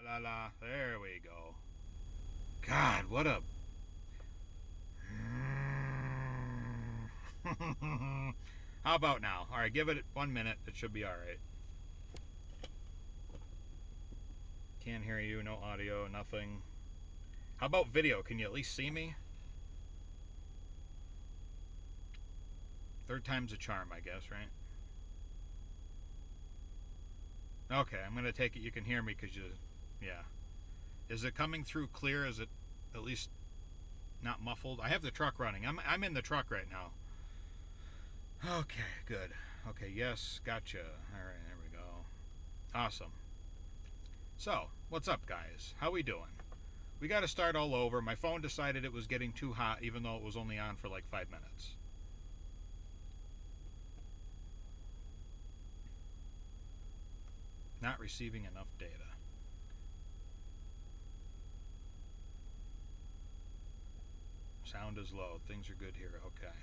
la la. There we go. God, what a... How about now? Alright, give it 1 minute. It should be alright. Can't hear you. No audio. Nothing. How about video? Can you at least see me? Third time's a charm, I guess, right? Okay, I'm going to take it you can hear me because you... Yeah. Is it coming through clear? Is it at least not muffled? I have the truck running. I'm in the truck right now. Okay, good. Okay, yes, gotcha. Alright, there we go. Awesome. So, what's up, guys? How we doing? We got to start all over. My phone decided it was getting too hot, even though it was only on for like 5 minutes. Not receiving enough data. Sound is low. Things are good here. Okay.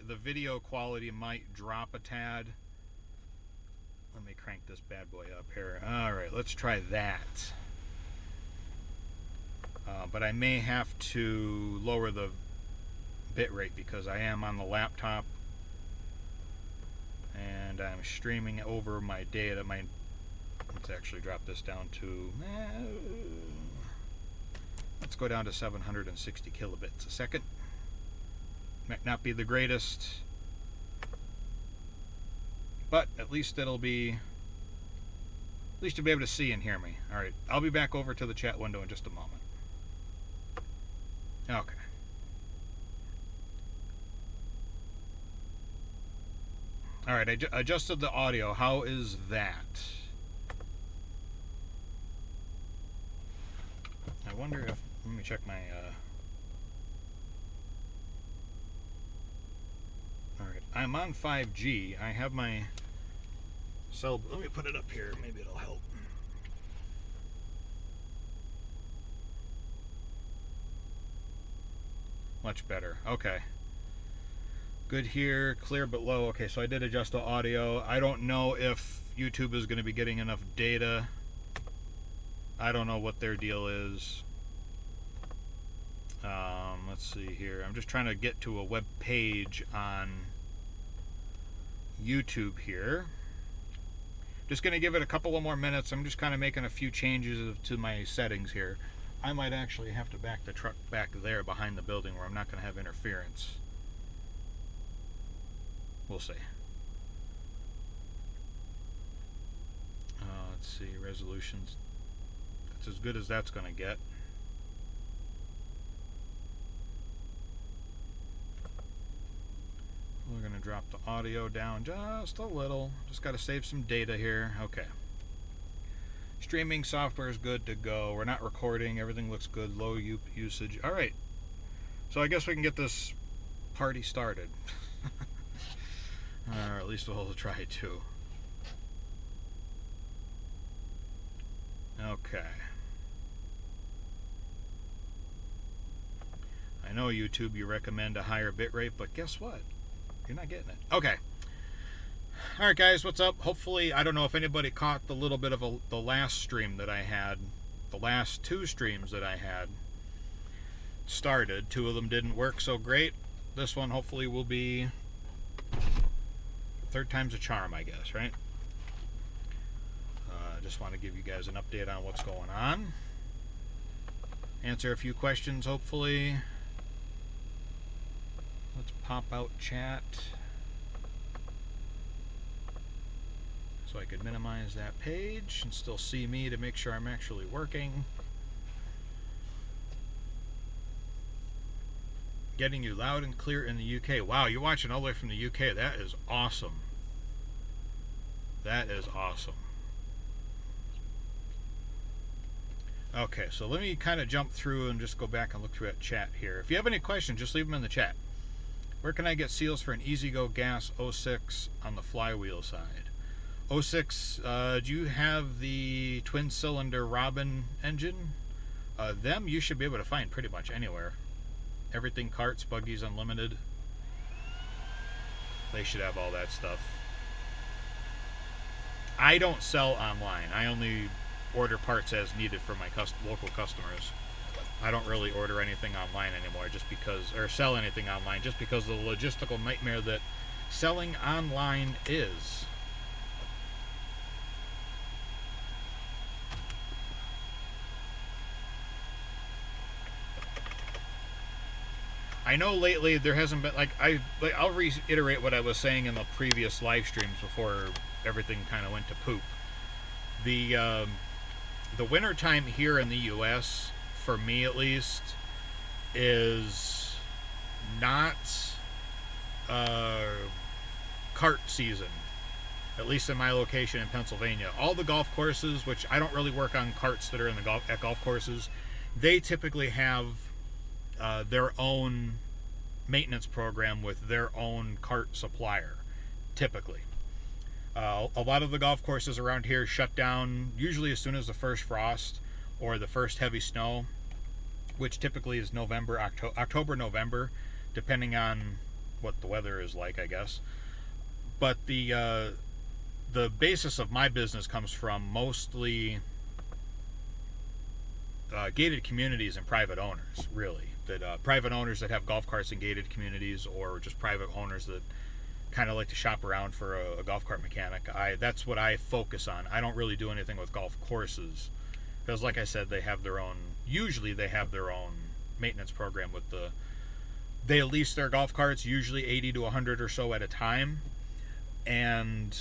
The video quality might drop a tad. Let me crank this bad boy up here. All right, let's try that. But I may have to lower the bit rate because I am on the laptop and I'm streaming over my data. Let's actually drop this down to... let's go down to 760 kilobits a second. Might not be the greatest, but at least it'll be... At least you'll be able to see and hear me. Alright, I'll be back over to the chat window in just a moment. Okay. Alright, I adjusted the audio. How is that? I wonder if... Let me check my... Alright, I'm on 5G. I have my cell... Let me put it up here. Maybe it'll help. Much better. Okay. Good here, clear but low. Okay, so I did adjust the audio. I don't know if YouTube is going to be getting enough data. I don't know what their deal is. Let's see here. I'm just trying to get to a web page on YouTube here. Just going to give it a couple of more minutes. I'm just kind of making a few changes to my settings here. I might actually have to back the truck back there behind the building where I'm not going to have interference. We'll see. Let's see, resolutions. That's as good as that's going to get. We're going to drop the audio down just a little. Just got to save some data here. Okay. Streaming software is good to go. We're not recording. Everything looks good. Low usage. All right. So I guess we can get this party started. Or at least we'll try to. Okay. I know YouTube, you recommend a higher bitrate, but guess what? You're not getting it. Okay. Alright guys, what's up? Hopefully, I don't know if anybody caught the little bit of the last stream that I had. The last 2 streams that I had started. 2 of them didn't work so great. This one hopefully will be... third time's a charm, I guess, right? Just want to give you guys an update on what's going on. Answer a few questions, hopefully. Let's pop out chat. So I could minimize that page and still see me to make sure I'm actually working. Getting you loud and clear in the UK. Wow, you're watching all the way from the UK. That is awesome. That is awesome. Okay, so let me kind of jump through and just go back and look through that chat here. If you have any questions, just leave them in the chat. Where can I get seals for an E-Z-GO Gas 06 on the flywheel side? 06, do you have the twin-cylinder Robin engine? Them you should be able to find pretty much anywhere. Everything Carts, Buggies Unlimited. They should have all that stuff. I don't sell online. I only order parts as needed for my local customers. I don't really order anything online anymore, just because, or sell anything online, just because of the logistical nightmare that selling online is. I know lately there hasn't been, I'll reiterate what I was saying in the previous live streams before everything kind of went to poop. The winter time here in the U.S., for me at least, is not kart season. At least in my location in Pennsylvania, all the golf courses, which I don't really work on carts that are in the at golf courses, they typically have their own maintenance program with their own cart supplier, typically. A lot of the golf courses around here shut down usually as soon as the first frost or the first heavy snow, which typically is October, November, depending on what the weather is like, I guess. But the basis of my business comes from mostly gated communities and private owners, really. That private owners that have golf carts in gated communities, or just private owners that kind of like to shop around for a golf cart mechanic. That's what I focus on. I don't really do anything with golf courses, because like I said, usually they have their own maintenance program with they lease their golf carts, usually 80 to 100 or so at a time, and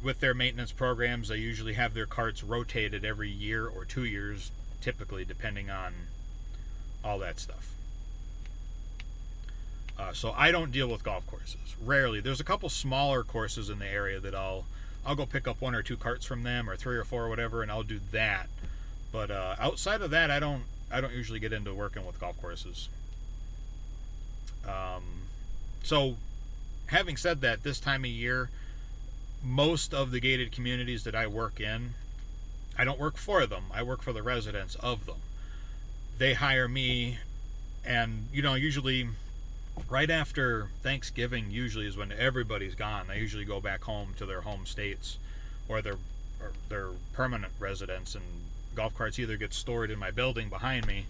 with their maintenance programs, they usually have their carts rotated every year or 2 years, typically, depending on all that stuff. So I don't deal with golf courses. Rarely. There's a couple smaller courses in the area that I'll go pick up 1 or 2 carts from them, or 3 or 4 or whatever, and I'll do that. But outside of that, I don't usually get into working with golf courses. So having said that, this time of year, most of the gated communities that I work in, I don't work for them. I work for the residents of them. They hire me, and usually right after Thanksgiving usually is when everybody's gone. They usually go back home to their home states or their permanent residence, and golf carts either get stored in my building behind me,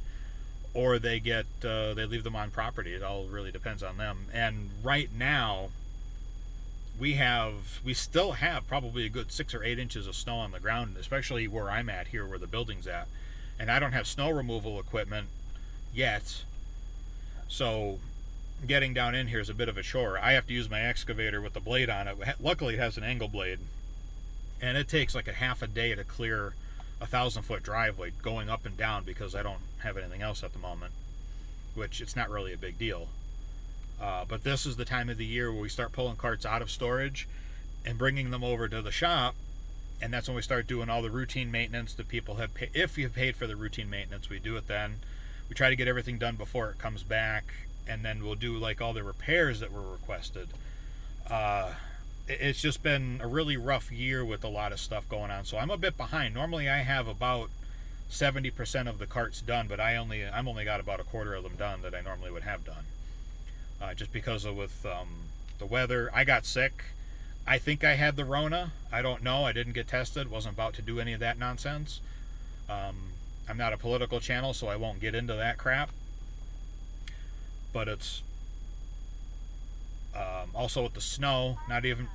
or they leave them on property. It all really depends on them. And right now we still have probably a good 6 or 8 inches of snow on the ground, especially where I'm at here, where the building's at. And I don't have snow removal equipment yet, so getting down in here is a bit of a chore. I have to use my excavator with the blade on it. Luckily, it has an angle blade, and it takes like a half a day to clear a 1,000-foot driveway going up and down, because I don't have anything else at the moment, which it's not really a big deal. But this is the time of the year where we start pulling carts out of storage and bringing them over to the shop, and that's when we start doing all the routine maintenance that people have paid. If you've paid for the routine maintenance, we do it then. We try to get everything done before it comes back, and then we'll do like all the repairs that were requested. It's just been a really rough year with a lot of stuff going on, so I'm a bit behind. Normally I have about 70% of the carts done, but I'm only got about a quarter of them done that I normally would have done. Just because with the weather. I got sick. I think I had the Rona. I don't know. I didn't get tested. Wasn't about to do any of that nonsense. I'm not a political channel, so I won't get into that crap. But it's also with the snow, not even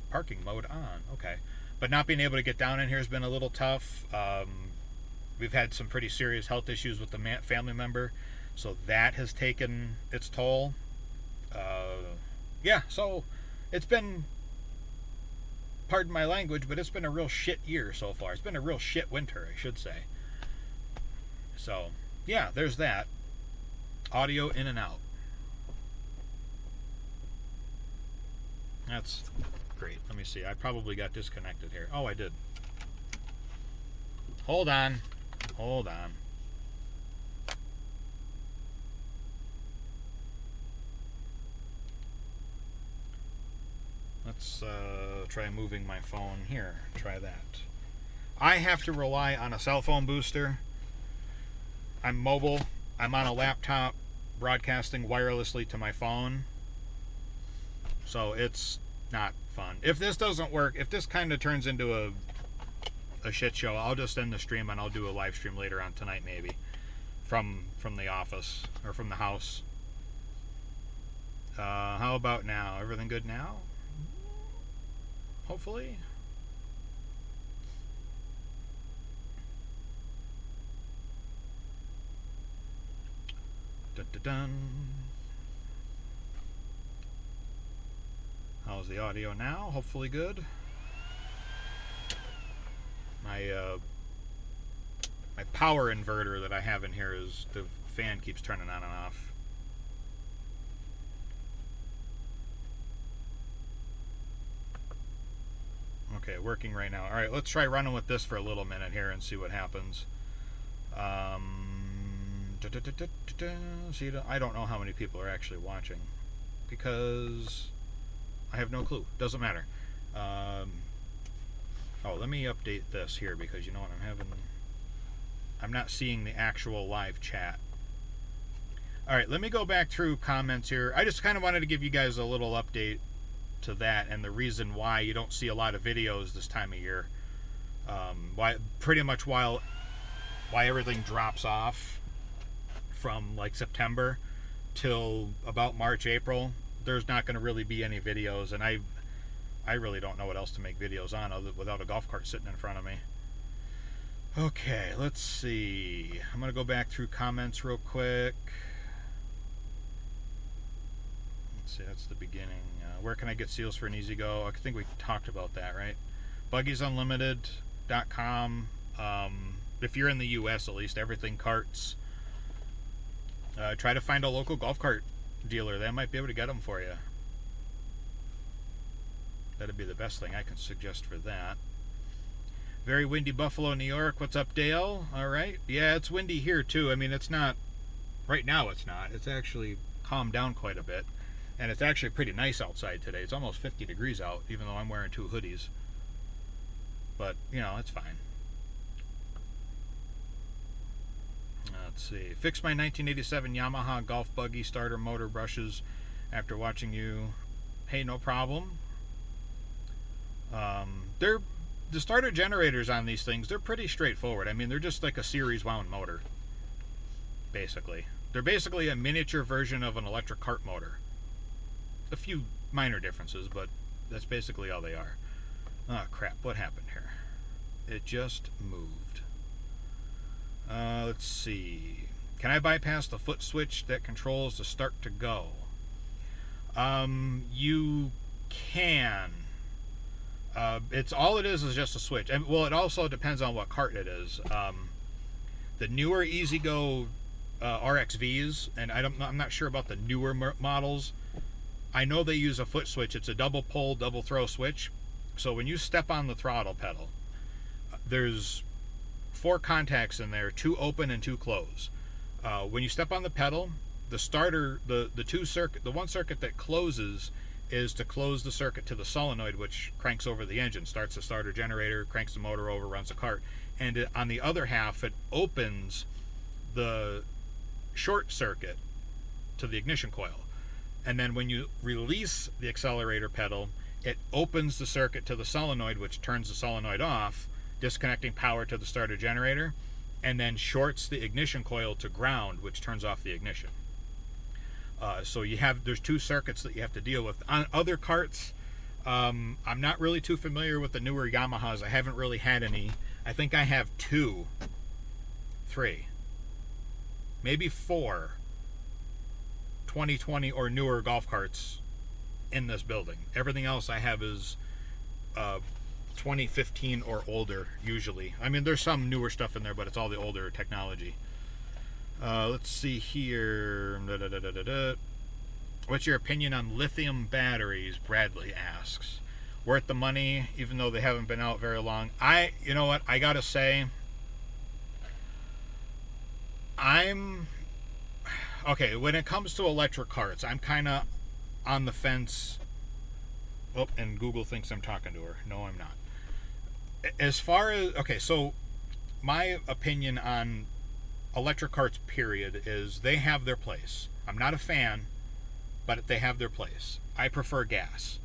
parking mode on. Okay. But not being able to get down in here has been a little tough. We've had some pretty serious health issues with the family member, so that has taken its toll. Yeah, so it's been, pardon my language, but it's been a real shit year so far. It's been a real shit winter, I should say. So, yeah, there's that. Audio in and out. That's great. Let me see. I probably got disconnected here. Oh, I did. Hold on. Hold on. Let's try moving my phone here. Try that. I have to rely on a cell phone booster. I'm mobile. I'm on a laptop broadcasting wirelessly to my phone. So it's not fun. If this doesn't work, if this kind of turns into a shit show, I'll just end the stream and I'll do a live stream later on tonight, maybe from the office or from the house. How about now? Everything good now? Hopefully. Dun, dun, dun. How's the audio now? Hopefully good. My power inverter that I have in here is the fan keeps turning on and off. Okay, working right now. All right, let's try running with this for a little minute here and see what happens. See, I don't know how many people are actually watching because I have no clue. Doesn't matter. Oh, let me update this here because you know what I'm not seeing the actual live chat. All right, let me go back through comments here. I just kind of wanted to give you guys a little update to that and the reason why you don't see a lot of videos this time of year. Why everything drops off from like September till about March, April. There's not going to really be any videos, and I really don't know what else to make videos on without a golf cart sitting in front of me. Okay, let's see. I'm going to go back through comments real quick. Let's see, that's the beginning. Where can I get seals for an easy go? I think we talked about that, right? BuggiesUnlimited.com. If you're in the U.S., at least, everything carts. Try to find a local golf cart dealer. They might be able to get them for you. That'd be the best thing I can suggest for that. Very windy Buffalo, New York. What's up, Dale? All right. Yeah, it's windy here, too. I mean, it's not... Right now, it's not. It's actually calmed down quite a bit. And it's actually pretty nice outside today. It's almost 50 degrees out, even though I'm wearing 2 hoodies. But, you know, it's fine. Let's see. Fixed my 1987 Yamaha golf buggy starter motor brushes after watching you. Hey, no problem. The starter generators on these things, they're pretty straightforward. I mean, they're just like a series wound motor, basically. They're basically a miniature version of an electric cart motor. A few minor differences, but that's basically all they are. Oh, crap. What happened here? It just moved. Let's see. Can I bypass the foot switch that controls the start to go? You can. It's all it is just a switch. And well, it also depends on what cart it is. The newer EasyGo RXVs, and I'm not sure about the newer models. I know they use a foot switch. It's a double pull, double throw switch. So when you step on the throttle pedal, there's 4 contacts in there, 2 open and 2 close. When you step on the pedal, the starter, the one circuit that closes is to close the circuit to the solenoid, which cranks over the engine, starts the starter generator, cranks the motor over, runs the cart. And on the other half, it opens the short circuit to the ignition coil. And then when you release the accelerator pedal, it opens the circuit to the solenoid, which turns the solenoid off, disconnecting power to the starter generator, and then shorts the ignition coil to ground, which turns off the ignition. So there's 2 circuits that you have to deal with. On other carts, I'm not really too familiar with the newer Yamahas. I haven't really had any. I think I have 2, 3, maybe 4 2020 or newer golf carts in this building. Everything else I have is 2015 or older, usually. I mean, there's some newer stuff in there, but it's all the older technology. Let's see here. What's your opinion on lithium batteries? Bradley asks. Worth the money, even though they haven't been out very long. You know what? I gotta say, okay, when it comes to electric carts, I'm kind of on the fence. Oh, and Google thinks I'm talking to her. No, I'm not. As far as, okay, so my opinion on electric carts, period, is they have their place. I'm not a fan, but they have their place. I prefer gas.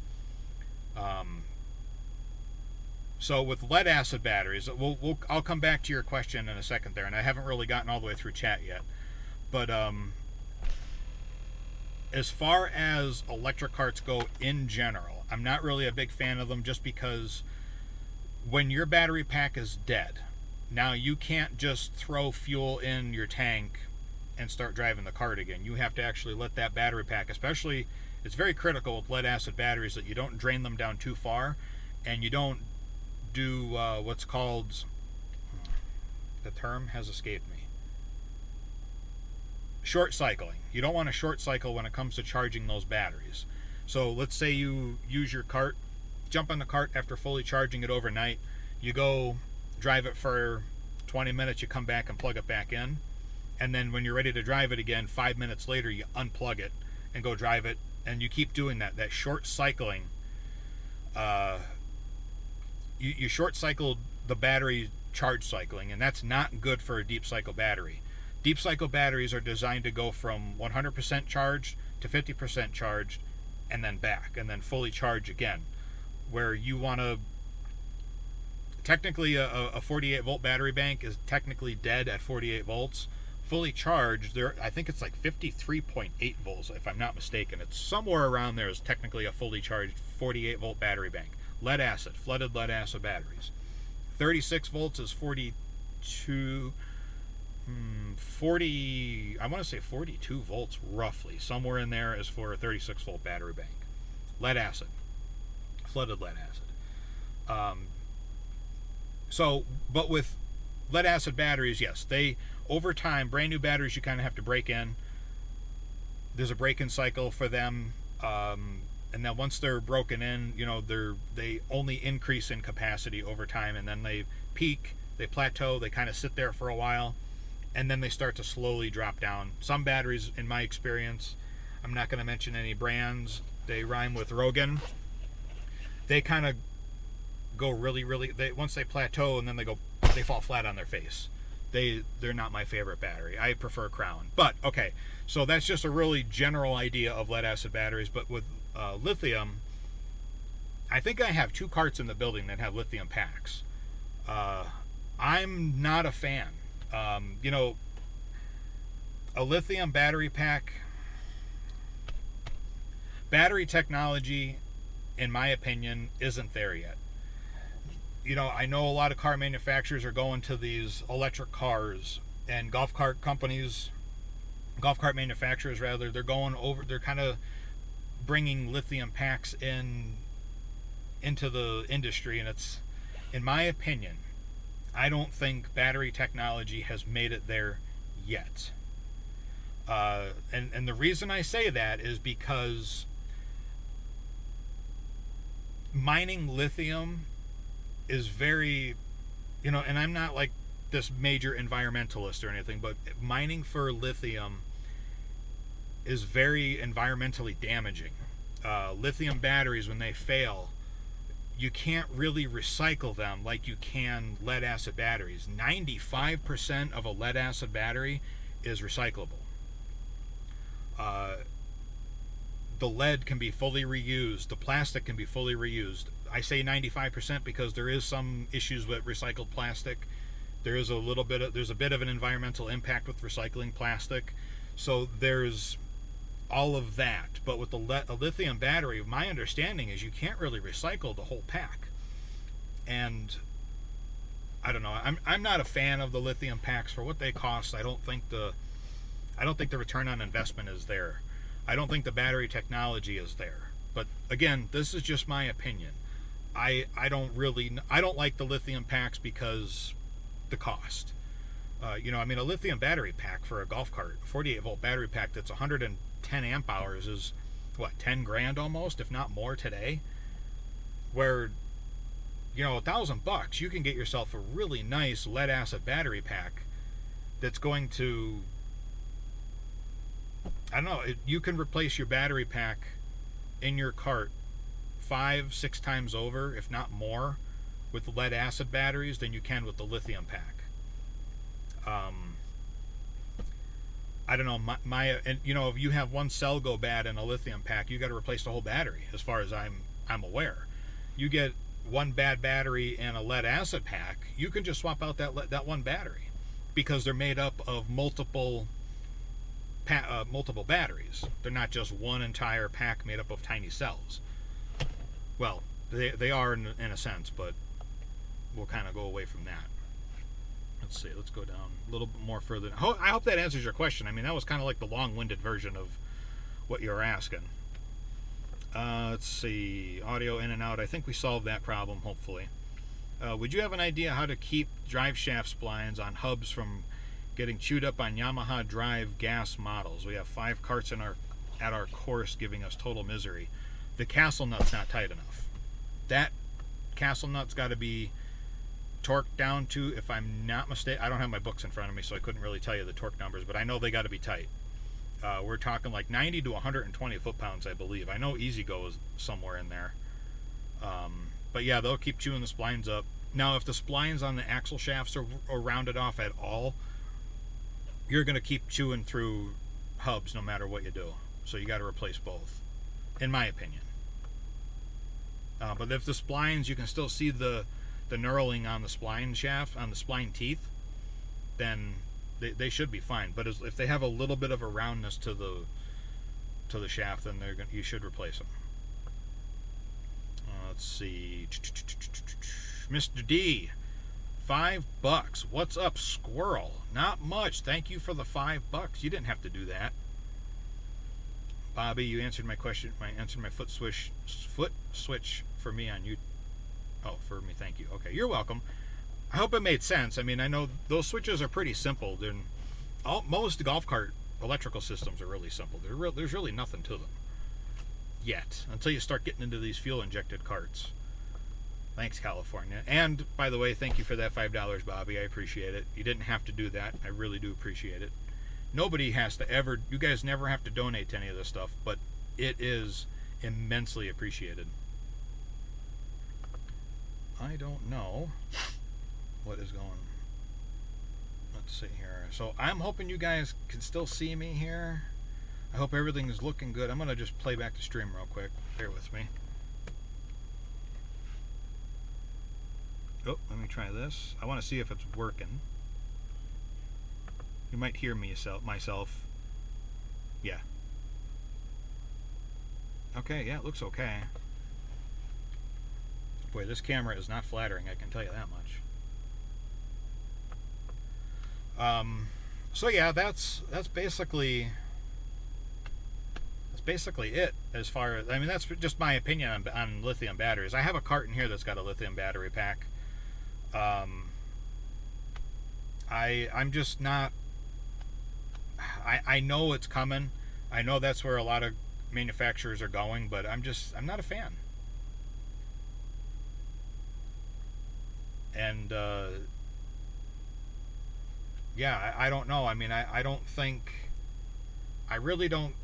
So with lead acid batteries, I'll come back to your question in a second there, and I haven't really gotten all the way through chat yet. But as far as electric carts go in general, I'm not really a big fan of them, just because when your battery pack is dead, now you can't just throw fuel in your tank and start driving the cart again. You have to actually let that battery pack, especially, it's very critical with lead acid batteries that you don't drain them down too far, and you don't do what's called, the term has escaped me, short cycling. You don't want to short cycle when it comes to charging those batteries. So let's say you use your cart, jump on the cart after fully charging it overnight, you go drive it for 20 minutes, you come back and plug it back in, and then when you're ready to drive it again, 5 minutes later you unplug it and go drive it, and you keep doing that short cycling. You short cycle the battery charge cycling, and that's not good for a deep cycle battery. Deep cycle batteries are designed to go from 100% charged to 50% charged and then back, and then fully charge again, where you want to, technically a 48 volt battery bank is technically dead at 48 volts. Fully charged, there, I think it's like 53.8 volts if I'm not mistaken. It's somewhere around there is technically a fully charged 48 volt battery bank. Lead acid, flooded lead acid batteries. 36 volts is 40, I want to say 42 volts roughly. Somewhere in there is for a 36 volt battery bank. Lead acid, flooded lead acid. But with lead acid batteries, yes, they, over time, brand new batteries you kind of have to break in. There's a break-in cycle for them. And then once they're broken in, they only increase in capacity over time, and then they peak, they plateau, they kind of sit there for a while, and then they start to slowly drop down. Some batteries, in my experience, I'm not going to mention any brands, they rhyme with Rogan, they kind of go really, once they plateau, and then they fall flat on their face. They're not my favorite battery. I prefer Crown. But, okay, so that's just a really general idea of lead acid batteries. But with lithium, I think I have 2 carts in the building that have lithium packs. I'm not a fan. A lithium battery pack, battery technology, in my opinion, isn't there yet. I know a lot of car manufacturers are going to these electric cars, and golf cart manufacturers rather, they're kind of bringing lithium packs into the industry, and it's, in my opinion, I don't think battery technology has made it there yet. And the reason I say that is because mining lithium is very, and I'm not like this major environmentalist or anything, but mining for lithium is very environmentally damaging. Lithium batteries, when they fail, you can't really recycle them like you can lead acid batteries. 95% of a lead acid battery is recyclable. The lead can be fully reused. The plastic can be fully reused. I say 95% because there is some issues with recycled plastic. There's a bit of an environmental impact with recycling plastic. So there's all of that. But with a lithium battery, my understanding is you can't really recycle the whole pack. And I don't know. I'm not a fan of the lithium packs for what they cost. I don't think the return on investment is there. I don't think the battery technology is there. But again, this is just my opinion. I don't like the lithium packs because the cost. A lithium battery pack for a golf cart, 48 volt battery pack that's 110 amp hours is what, 10 grand almost, if not more today. Where, $1,000, you can get yourself a really nice lead acid battery pack that's going to, you can replace your battery pack in your cart 5-6 times over, if not more, with lead acid batteries than you can with the lithium pack. I don't know, if you have one cell go bad in a lithium pack, you got to replace the whole battery, as far as I'm aware. you get one bad battery and a lead acid pack, you can just swap out that one battery, because they're made up of multiple batteries. They're not just one entire pack made up of tiny cells. Well, they are in a sense, but we'll kind of go away from that. Let's see. Let's go down a little bit more further. I hope that answers your question. I mean, that was kind of like the long-winded version of what you were asking. Let's see. Audio in and out. I think we solved that problem, hopefully. Would you have an idea how to keep drive shaft splines on hubs from getting chewed up on Yamaha drive gas models? We have 5 carts at our course, giving us total misery. The castle nut's not tight enough. That castle nut's got to be torqued down to, if I'm not mistaken, I don't have my books in front of me, so I couldn't really tell you the torque numbers, but I know they got to be tight. We're talking like 90 to 120 foot-pounds, I believe. I know Easy Go is somewhere in there. But yeah, they'll keep chewing the splines up. Now, if the splines on the axle shafts are rounded off at all, you're going to keep chewing through hubs no matter what you do. So you got to replace both, in my opinion. But if the splines, you can still see the knurling on the spline shaft, on the spline teeth, then they should be fine. But if they have a little bit of a roundness to the shaft, then you should replace them. Let's see. Mr. D, $5. What's up, squirrel? Not much. Thank you for the $5. You didn't have to do that. Bobby, you answered my question. Answered my foot switch for me on you. Oh, for me, thank you. Okay, you're welcome. I hope it made sense. I mean, I know those switches are pretty simple. Most golf cart electrical systems are really simple. There's really nothing to them yet, until you start getting into these fuel-injected carts. Thanks, California. And, by the way, thank you for that $5, Bobby. I appreciate it. You didn't have to do that. I really do appreciate it. Nobody has to ever... You guys never have to donate to any of this stuff, but it is immensely appreciated. I don't know what is going... Let's see here. So, I'm hoping you guys can still see me here. I hope everything is looking good. I'm going to just play back the stream real quick. Bear with me. Oh, let me try this. I want to see if it's working. You might hear myself. Yeah. Okay, yeah, it looks okay. Boy, this camera is not flattering, I can tell you that much. So yeah, that's basically it as far as, I mean, that's just my opinion on lithium batteries. I have a cart in here that's got a lithium battery pack. I'm just not, I know it's coming. I know that's where a lot of manufacturers are going, but I'm not a fan. And yeah, I don't know. I mean, I don't think, I really don't,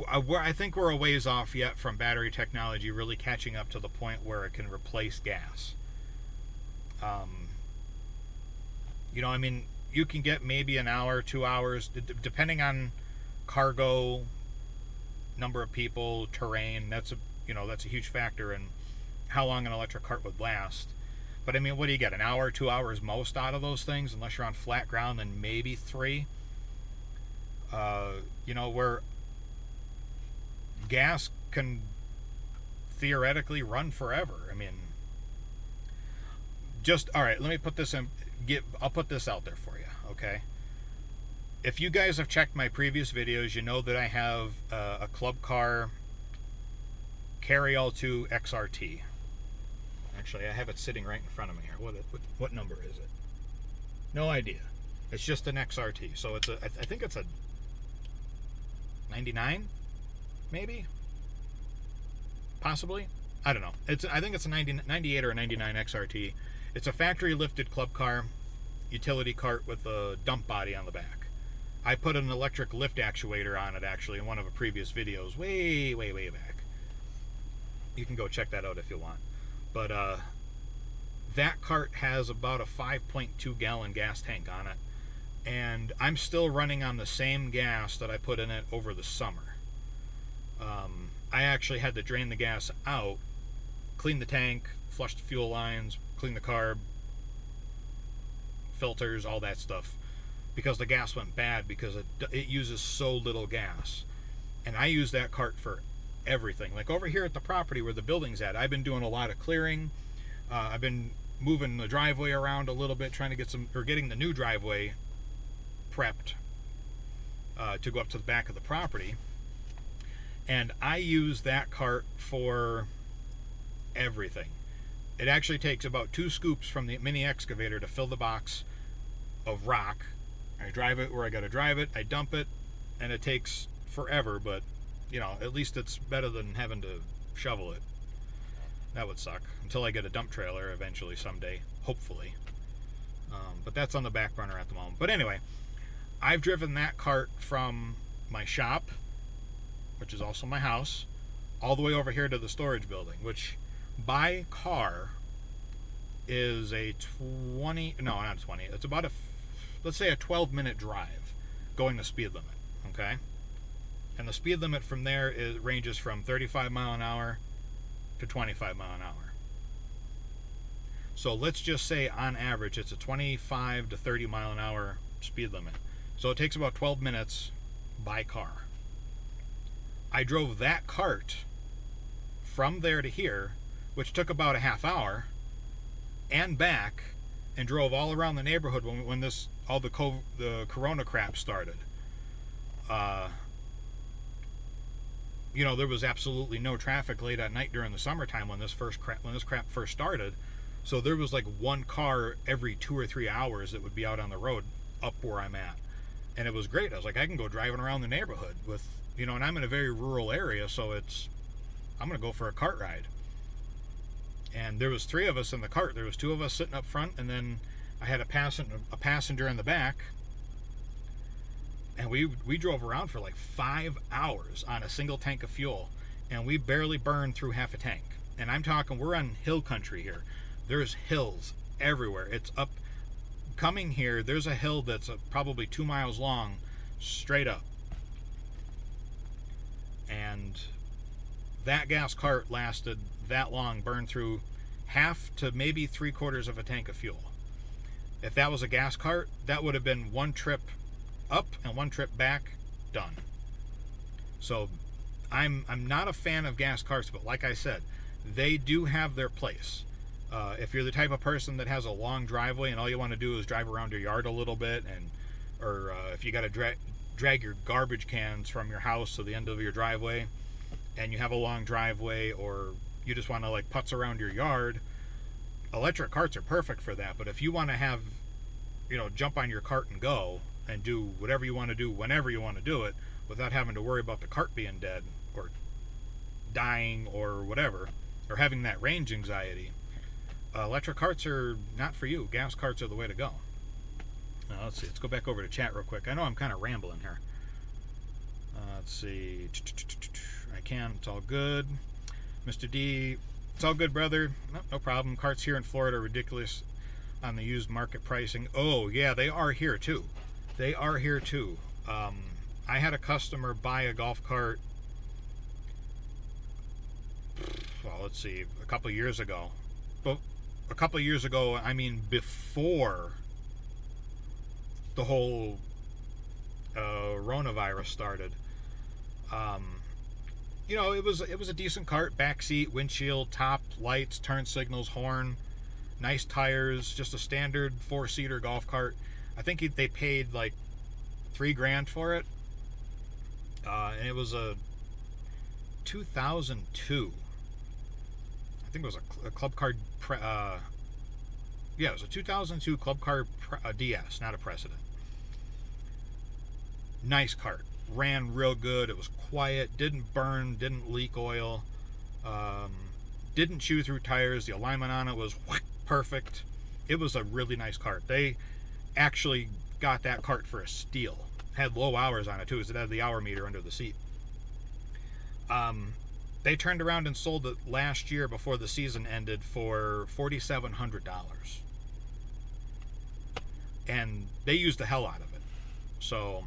I think we're a ways off yet from battery technology really catching up to the point where it can replace gas. You know, I mean, you can get maybe an hour, 2 hours, depending on cargo, number of people, terrain. That's a huge factor in how long an electric cart would last. But I mean, what do you get? An hour, 2 hours most out of those things, unless you're on flat ground, then maybe 3. You know, where gas can theoretically run forever. I mean, all right, let me put this in, I'll put this out there for you, okay? If you guys have checked my previous videos, you know that I have a club car Carry All2 XRT. Actually, I have it sitting right in front of me here. What number is it? No idea. It's just an XRT. So it's I think it's a 99, maybe, possibly. I don't know. I think it's a 98 or a 99 XRT. It's a factory lifted club car, utility cart with a dump body on the back. I put an electric lift actuator on it actually in one of the previous videos, way back. You can go check that out if you want. But that cart has about a 5.2 gallon gas tank on it, and I'm still running on the same gas that I put in it over the summer. I actually had to drain the gas out, clean the tank, flush the fuel lines, clean the carb, filters, all that stuff, because the gas went bad because it uses so little gas. And I use that cart for everything. Like over here at the property where the building's at, I've been doing a lot of clearing. I've been moving the driveway around a little bit, trying to getting the new driveway prepped to go up to the back of the property. And I use that cart for everything. It actually takes about 2 scoops from the mini excavator to fill the box of rock. I drive it where I gotta drive it, I dump it, and it takes forever, but you know, at least it's better than having to shovel it. That would suck until I get a dump trailer eventually someday, hopefully. But that's on the back burner at the moment. But anyway, I've driven that cart from my shop, which is also my house, all the way over here to the storage building, which by car is a 20, no, not 20, it's about let's say a 12-minute drive going the speed limit, okay? And the speed limit from there ranges from 35 mile an hour to 25 mile an hour. So let's just say on average it's a 25 to 30 mile an hour speed limit. So it takes about 12 minutes by car. I drove that cart from there to here, which took about a half hour, and back, and drove all around the neighborhood when the corona crap started. You know, there was absolutely no traffic late at night during the summertime when this crap first started. So there was like one car every 2 or 3 hours that would be out on the road up where I'm at. And it was great. I was like, I can go driving around the neighborhood with, you know, and I'm in a very rural area, so I'm going to go for a cart ride. And there was 3 of us in the cart. There was 2 of us sitting up front, and then I had a passenger in the back. And we drove around for like 5 hours on a single tank of fuel, and we barely burned through half a tank. And I'm talking, we're on hill country here. There's hills everywhere. It's up, coming here, there's a hill that's probably 2 miles long, straight up. And that gas cart lasted that long, burned through half to maybe 3/4 of a tank of fuel. If that was a gas cart, that would have been 1 trip up and 1 trip back, done. So I'm not a fan of gas carts, but like I said, they do have their place. If you're the type of person that has a long driveway and all you want to do is drive around your yard a little bit, or if you got to drag your garbage cans from your house to the end of your driveway, and you have a long driveway, or you just want to like putz around your yard, electric carts are perfect for that. But if you want to have, you know, jump on your cart and go and do whatever you want to do whenever you want to do it without having to worry about the cart being dead or dying or whatever, or having that range anxiety, electric carts are not for you. Gas carts are the way to go. Let's see. Let's go back over to chat real quick. I know I'm kind of rambling here. Let's see. I can. It's all good. Mr. D, it's all good, brother. No problem. Carts here in Florida are ridiculous on the used market pricing. Oh, yeah, they are here, too. They are here, too. I had a customer buy a golf cart, well, let's see, a couple of years ago. But a couple of years ago, I mean, before the whole coronavirus started. You know, it was a decent cart, back seat, windshield, top, lights, turn signals, horn, nice tires, just a standard 4-seater golf cart. I think they paid like $3,000 for it, and it was a 2002. I think it was a Club Card. Yeah, it was a 2002 Club Card DS, not a Precedent. Nice cart. Ran real good. It was quiet. Didn't burn. Didn't leak oil. Didn't chew through tires. The alignment on it was perfect. It was a really nice cart. They actually got that cart for a steal. Had low hours on it too, because it had the hour meter under the seat. They turned around and sold it last year before the season ended for $4,700. And they used the hell out of it. So,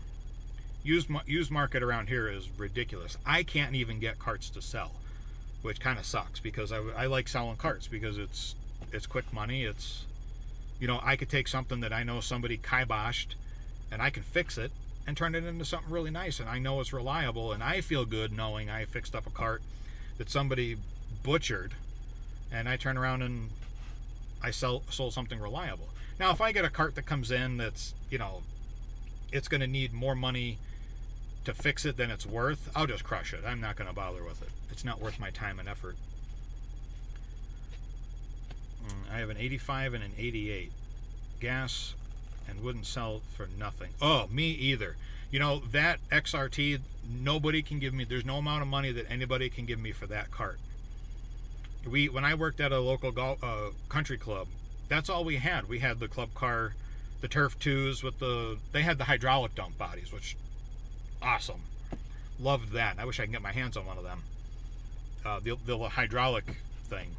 Used market around here is ridiculous. I can't even get carts to sell, which kind of sucks because I like selling carts because it's quick money. It's, you know, I could take something that I know somebody kiboshed and I can fix it and turn it into something really nice, and I know it's reliable, and I feel good knowing I fixed up a cart that somebody butchered, and I turn around and I sold something reliable. Now, if I get a cart that comes in that's, you know, it's going to need more money to fix it than it's worth, I'll just crush it. I'm not going to bother with it. It's not worth my time and effort. I have an 85 and an 88. Gas and wouldn't sell for nothing. Oh, me either. You know, that XRT, nobody can give me, there's no amount of money that anybody can give me for that cart. When I worked at a local country club, that's all we had. We had the club car, the Turf 2s with they had the hydraulic dump bodies, which, awesome. Loved that. I wish I could get my hands on one of them. The hydraulic thing.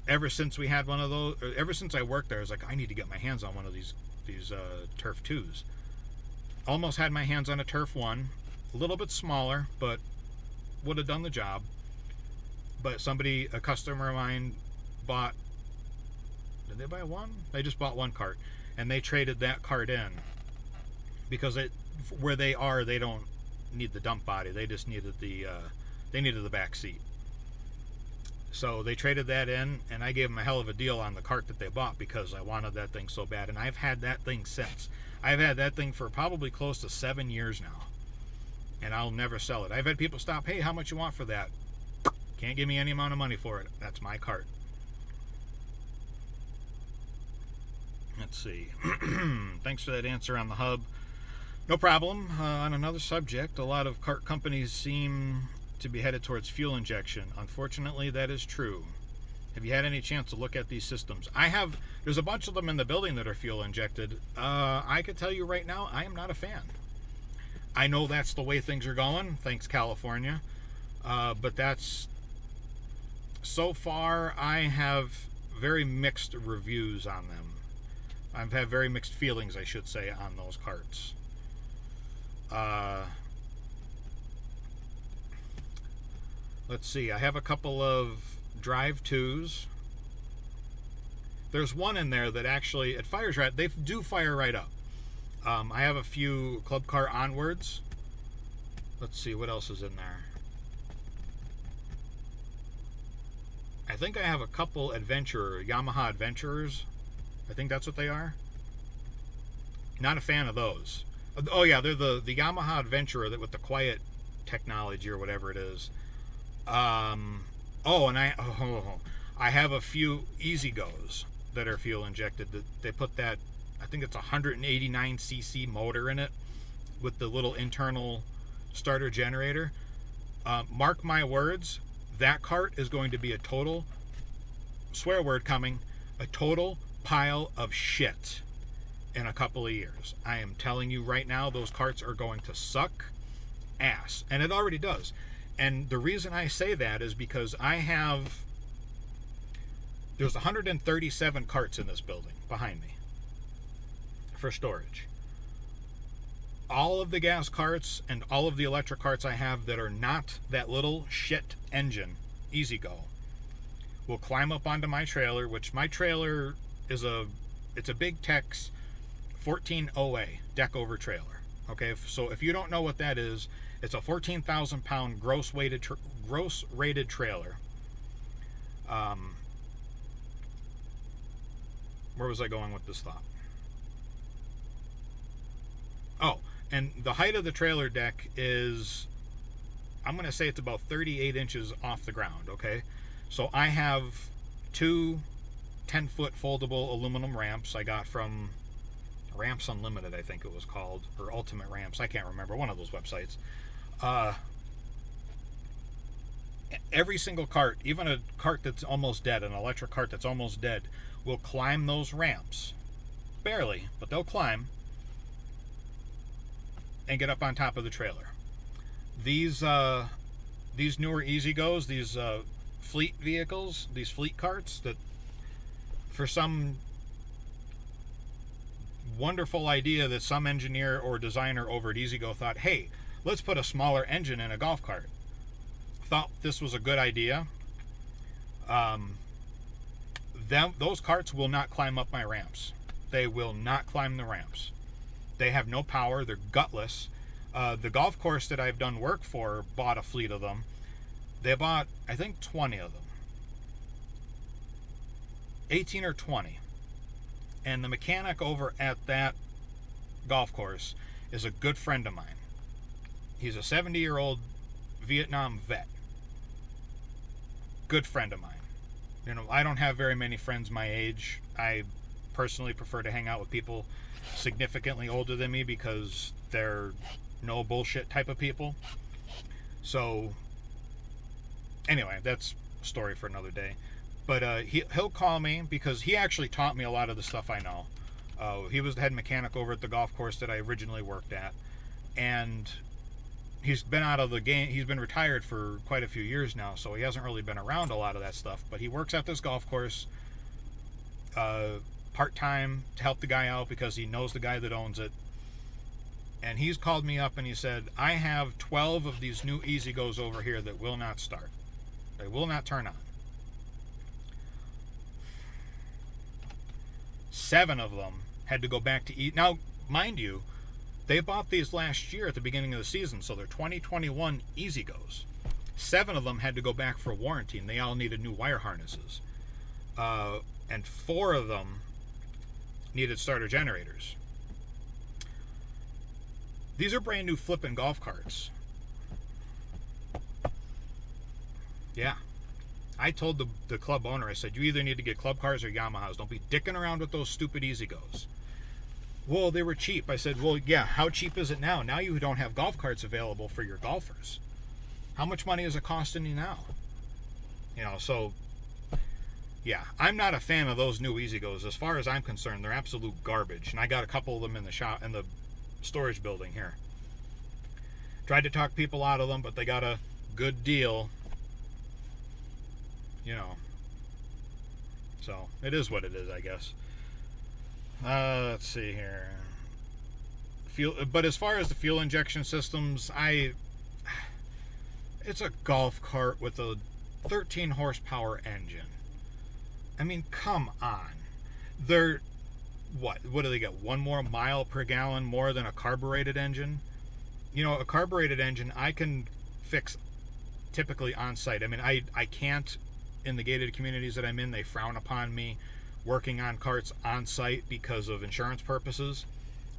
Ever since we had one of those, ever since I worked there, I was like, I need to get my hands on one of these Turf 2s. Almost had my hands on a Turf 1, a little bit smaller, but would have done the job. But a customer of mine bought, did they buy one? They just bought one cart, and they traded that cart in because where they are, they don't need the dump body. They just needed the back seat. So they traded that in, and I gave them a hell of a deal on the cart that they bought because I wanted that thing so bad. And I've had that thing since. I've had that thing for probably close to 7 years now, and I'll never sell it. I've had people stop, hey, how much you want for that? Can't give me any amount of money for it. That's my cart. Let's see. Thanks for that answer on the hub. No problem. On another subject, a lot of cart companies seem to be headed towards fuel injection. Unfortunately, that is true. Have you had any chance to look at these systems? I have. There's a bunch of them in the building that are fuel injected. I could tell you right now, I am not a fan. I know that's the way things are going. Thanks, California. But that's, so far, I have very mixed reviews on them. I've had very mixed feelings, I should say, on those carts. Let's see, I have a couple of Drive 2s. There's one in there that actually, it fires right, they do fire right up. I have a few Club Car Onwards. Let's see, what else is in there? I think I have a couple Yamaha Adventurers. I think that's what they are. Not a fan of those. Oh yeah, they're the Yamaha Adventurer with the quiet technology or whatever it is. And I have a few Easy Goes that are fuel injected. That they put that, I think it's a 189cc motor in it with the little internal starter generator. Mark my words, that cart is going to be a total, swear word coming, a total pile of shit in a couple of years. I am telling you right now, those carts are going to suck ass, and it already does. And the reason I say that is because there's 137 carts in this building behind me for storage. All of the gas carts and all of the electric carts I have that are not that little shit engine, Easy Go, will climb up onto my trailer, which my trailer is it's a Big Tex 14 OA deck over trailer. Okay, so if you don't know what that is, it's a 14,000 pound gross rated trailer. Where was I going with this thought? Oh, and the height of the trailer deck is, I'm going to say it's about 38 inches off the ground, okay? So I have two 10-foot foldable aluminum ramps I got from Ramps Unlimited, I think it was called, or Ultimate Ramps, I can't remember, one of those websites. Every single cart, even a cart that's almost dead, an electric cart that's almost dead, will climb those ramps. Barely, but they'll climb and get up on top of the trailer. These newer Easy Goes, these fleet vehicles, these fleet carts that for some wonderful idea that some engineer or designer over at EasyGo thought, hey, let's put a smaller engine in a golf cart. Thought this was a good idea. Those carts will not climb up my ramps. They will not climb the ramps. They have no power. They're gutless. The golf course that I've done work for bought a fleet of them. They bought, I think, 20 of them. 18 or 20. And the mechanic over at that golf course is a good friend of mine. He's a 70-year-old Vietnam vet. Good friend of mine. You know, I don't have very many friends my age. I personally prefer to hang out with people significantly older than me because they're no bullshit type of people. So, anyway, that's a story for another day. But he'll call me because he actually taught me a lot of the stuff I know. He was the head mechanic over at the golf course that I originally worked at. And he's been out of the game. He's been retired for quite a few years now, so he hasn't really been around a lot of that stuff. But he works at this golf course part-time to help the guy out because he knows the guy that owns it. And he's called me up and he said, I have 12 of these new EasyGos over here that will not start. They will not turn on. 7 of them had to go back to eat. Now, mind you, they bought these last year at the beginning of the season, so they're 2021 EasyGos. 7 of them had to go back for warranty, and they all needed new wire harnesses. And 4 of them needed starter generators. These are brand new flipping golf carts. Yeah. I told the club owner, I said, you either need to get club cars or Yamahas. Don't be dicking around with those stupid EasyGos. Well, they were cheap. I said, well, yeah, how cheap is it now? Now you don't have golf carts available for your golfers. How much money is it costing you now? You know, so, yeah, I'm not a fan of those new EasyGos. As far as I'm concerned, they're absolute garbage. And I got a couple of them in the shop, in the storage building here. Tried to talk people out of them, but they got a good deal. You know, so it is what it is, I guess. Let's see here. But as far as the fuel injection systems, it's a golf cart with a 13 horsepower engine. I mean, come on. They're what do they get? 1 more mile per gallon more than a carbureted engine? You know, a carbureted engine I can fix typically on site. I mean, I can't. In the gated communities that I'm in, they frown upon me working on carts on site because of insurance purposes.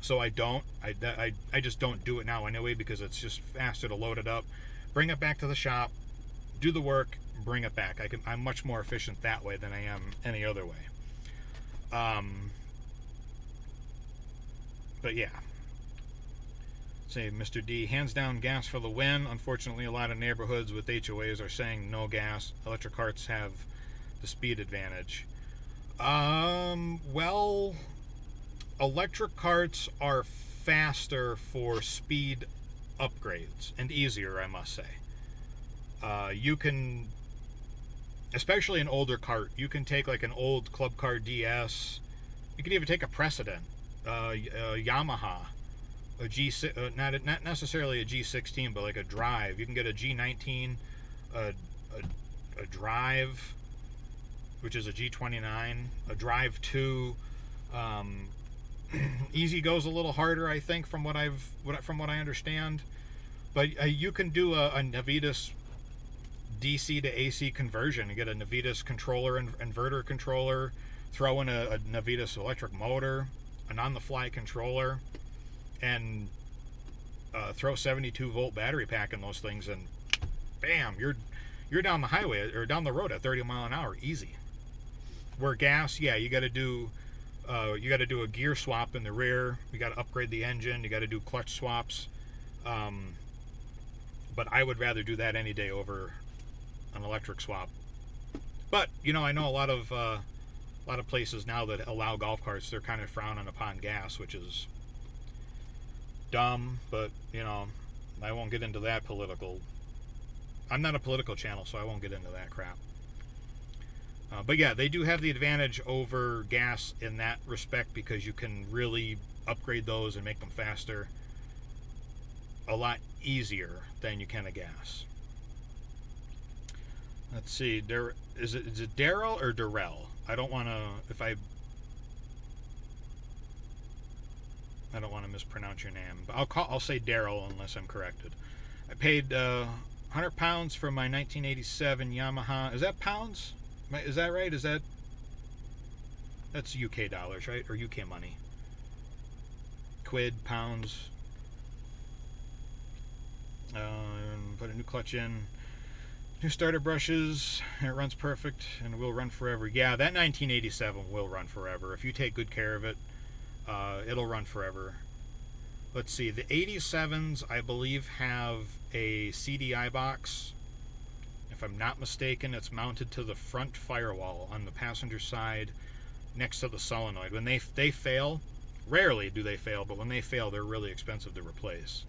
So I don't. I just don't do it now anyway because it's just faster to load it up, bring it back to the shop, do the work, bring it back. I'm much more efficient that way than I am any other way. But yeah. Say, Mr. D, hands down gas for the win. Unfortunately, a lot of neighborhoods with HOAs are saying no gas. Electric carts have the speed advantage. Well, electric carts are faster for speed upgrades and easier, I must say. You can, especially an older cart, you can take like an old Club Car DS. You can even take a Precedent, Yamaha. A G6, not necessarily a G16, but like a drive. You can get a G19, a drive, which is a G29, a drive 2. Easy goes a little harder, I think, from what I understand. But you can do a Navitas DC to AC conversion and get a Navitas controller, inverter controller, throw in a Navitas electric motor, an on-the-fly controller, and throw 72 volt battery pack in those things, and bam, you're down the highway or down the road at 30 mile an hour, easy. Where gas, yeah, you got to do a gear swap in the rear. You got to upgrade the engine. You got to do clutch swaps. But I would rather do that any day over an electric swap. But you know, I know a lot of places now that allow golf carts. They're kind of frowning upon gas, which is dumb, but you know, I won't get into that political. I'm not a political channel, so I won't get into that crap. But yeah, they do have the advantage over gas in that respect because you can really upgrade those and make them faster a lot easier than you can a gas. Let's see, is it Daryl or Darrell? I don't want to, I don't want to mispronounce your name, but I'll say Daryl unless I'm corrected. I paid 100 pounds for my 1987 Yamaha. Is that pounds? Is that right? That's UK dollars, right? Or UK money? Quid, pounds. Put a new clutch in. New starter brushes. It runs perfect and will run forever. Yeah, that 1987 will run forever. If you take good care of it, it'll run forever. Let's see. The 87s, I believe, have a CDI box. If I'm not mistaken, it's mounted to the front firewall on the passenger side next to the solenoid. When they fail, rarely do they fail, but when they fail, they're really expensive to replace.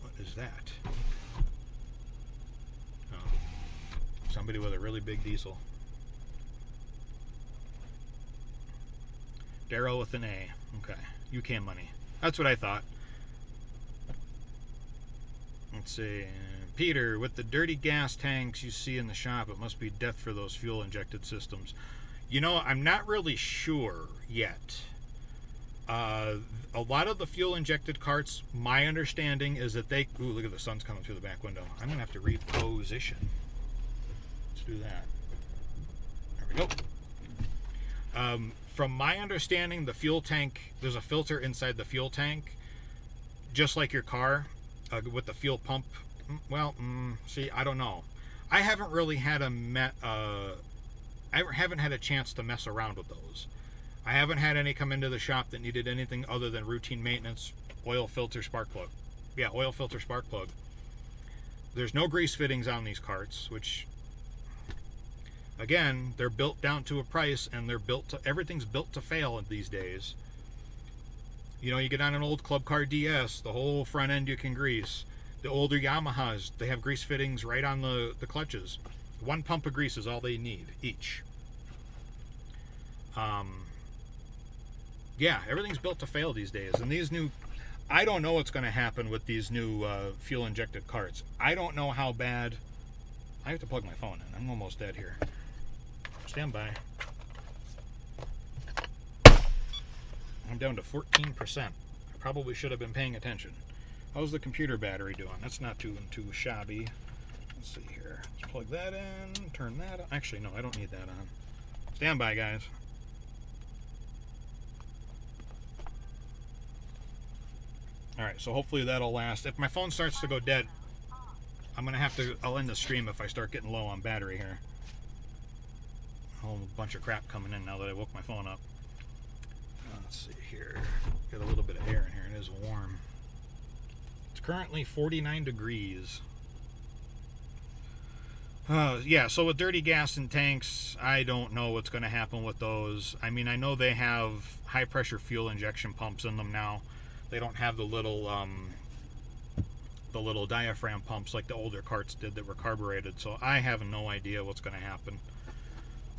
What is that? Oh, somebody with a really big diesel. Daryl with an A. Okay. UK money. That's what I thought. Let's see. Peter, with the dirty gas tanks you see in the shop, it must be death for those fuel-injected systems. You know, I'm not really sure yet. A lot of the fuel-injected carts, my understanding is that they... Ooh, look at the sun's coming through the back window. I'm going to have to reposition. Let's do that. There we go. From my understanding, the fuel tank, there's a filter inside the fuel tank, just like your car. With the fuel pump, see, I don't know. I haven't really had I haven't had a chance to mess around with those. I haven't had any come into the shop that needed anything other than routine maintenance, oil filter, spark plug. Yeah, oil filter, spark plug. There's no grease fittings on these carts, which, again, they're built down to a price, and everything's built to fail these days. You know, you get on an old Club Car DS, the whole front end you can grease. The older Yamahas, they have grease fittings right on the clutches. One pump of grease is all they need, each. Yeah, everything's built to fail these days. And these new... I don't know what's going to happen with these new fuel-injected carts. I don't know how bad... I have to plug my phone in. I'm almost dead here. Stand by. I'm down to 14%. I probably should have been paying attention. How's the computer battery doing? That's not too shabby. Let's see here. Let's plug that in. Turn that on. Actually, no, I don't need that on. Stand by, guys. Alright, so hopefully that'll last. If my phone starts to go dead, I'll end the stream if I start getting low on battery here. A whole bunch of crap coming in now that I woke my phone up. Let's see here. Got a little bit of air in here. It is warm. It's currently 49 degrees. Yeah, so with dirty gas and tanks, I don't know what's going to happen with those. I mean, I know they have high-pressure fuel injection pumps in them now. They don't have the little diaphragm pumps like the older carts did that were carbureted, so I have no idea what's going to happen.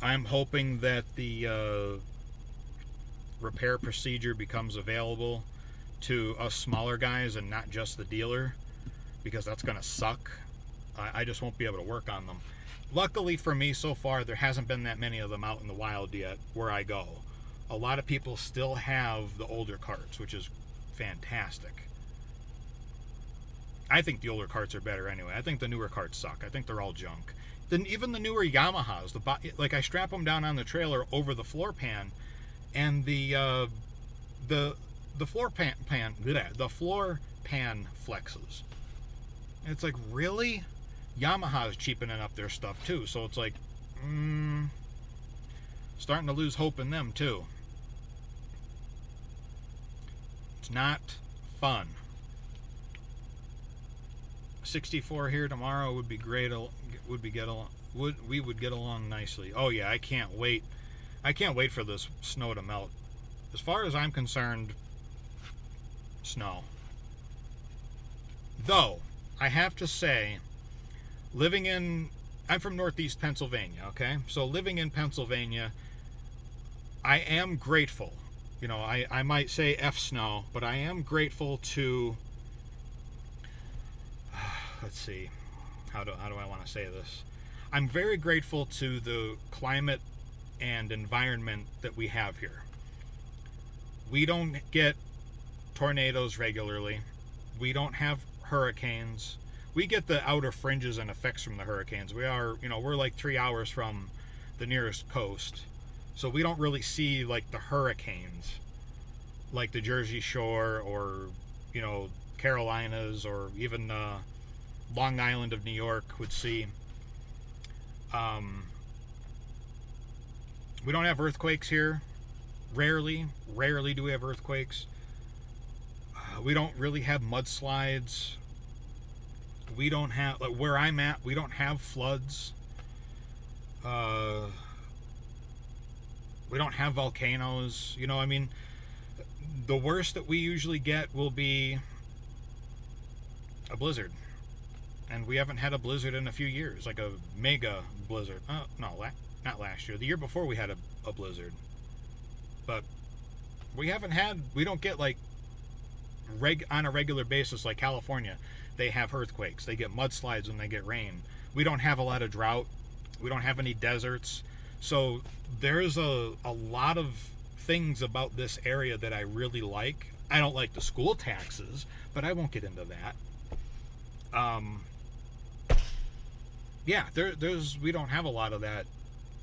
I'm hoping that the repair procedure becomes available to us smaller guys and not just the dealer, because that's going to suck. I just won't be able to work on them. Luckily for me, so far, there hasn't been that many of them out in the wild yet where I go. A lot of people still have the older carts, which is fantastic. I think the older carts are better anyway. I think the newer carts suck. I think they're all junk. Then even the newer Yamahas, like I strap them down on the trailer over the floor pan, and the floor pan flexes. And it's like, really? Yamaha's cheapening up their stuff too, so it's like, starting to lose hope in them too. It's not fun. 64 here tomorrow would be great. We would get along nicely. Oh yeah, I can't wait. I can't wait for this snow to melt. As far as I'm concerned, snow. Though, I have to say, living in I'm from Northeast Pennsylvania, okay? So living in Pennsylvania, I am grateful. You know, I might say F snow, but I am grateful to, let's see, how do I want to say this? I'm very grateful to the climate and environment that we have here. We don't get tornadoes regularly. We don't have hurricanes. We get the outer fringes and effects from the hurricanes. We're like 3 hours from the nearest coast. So we don't really see like the hurricanes, like the Jersey Shore or, Carolinas or even Long Island of New York would see. We don't have earthquakes here. Rarely do we have earthquakes. We don't really have mudslides. We don't have, like where I'm at, we don't have floods. We don't have volcanoes. The worst that we usually get will be a blizzard. And we haven't had a blizzard in a few years, like a mega blizzard. No, not last year. The year before we had a blizzard. But we don't get like on a regular basis like California. They have earthquakes. They get mudslides when they get rain. We don't have a lot of drought. We don't have any deserts. So there's a lot of things about this area that I really like. I don't like the school taxes, but I won't get into that. We don't have a lot of that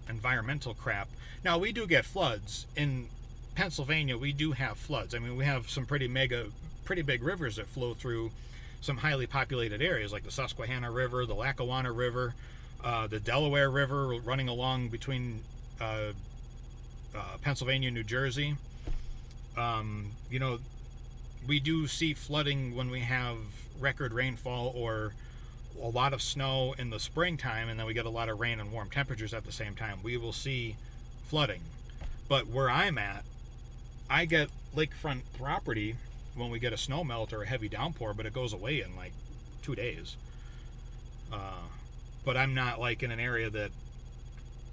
environmental crap. Now, we do get floods. In Pennsylvania, we do have floods. We have some pretty big rivers that flow through some highly populated areas, like the Susquehanna River, the Lackawanna River, the Delaware River running along between Pennsylvania and New Jersey. We do see flooding when we have record rainfall or a lot of snow in the springtime, and then we get a lot of rain and warm temperatures at the same time. We will see flooding. But where I'm at, I get lakefront property when we get a snow melt or a heavy downpour, but it goes away in like 2 days. But I'm not like in an area that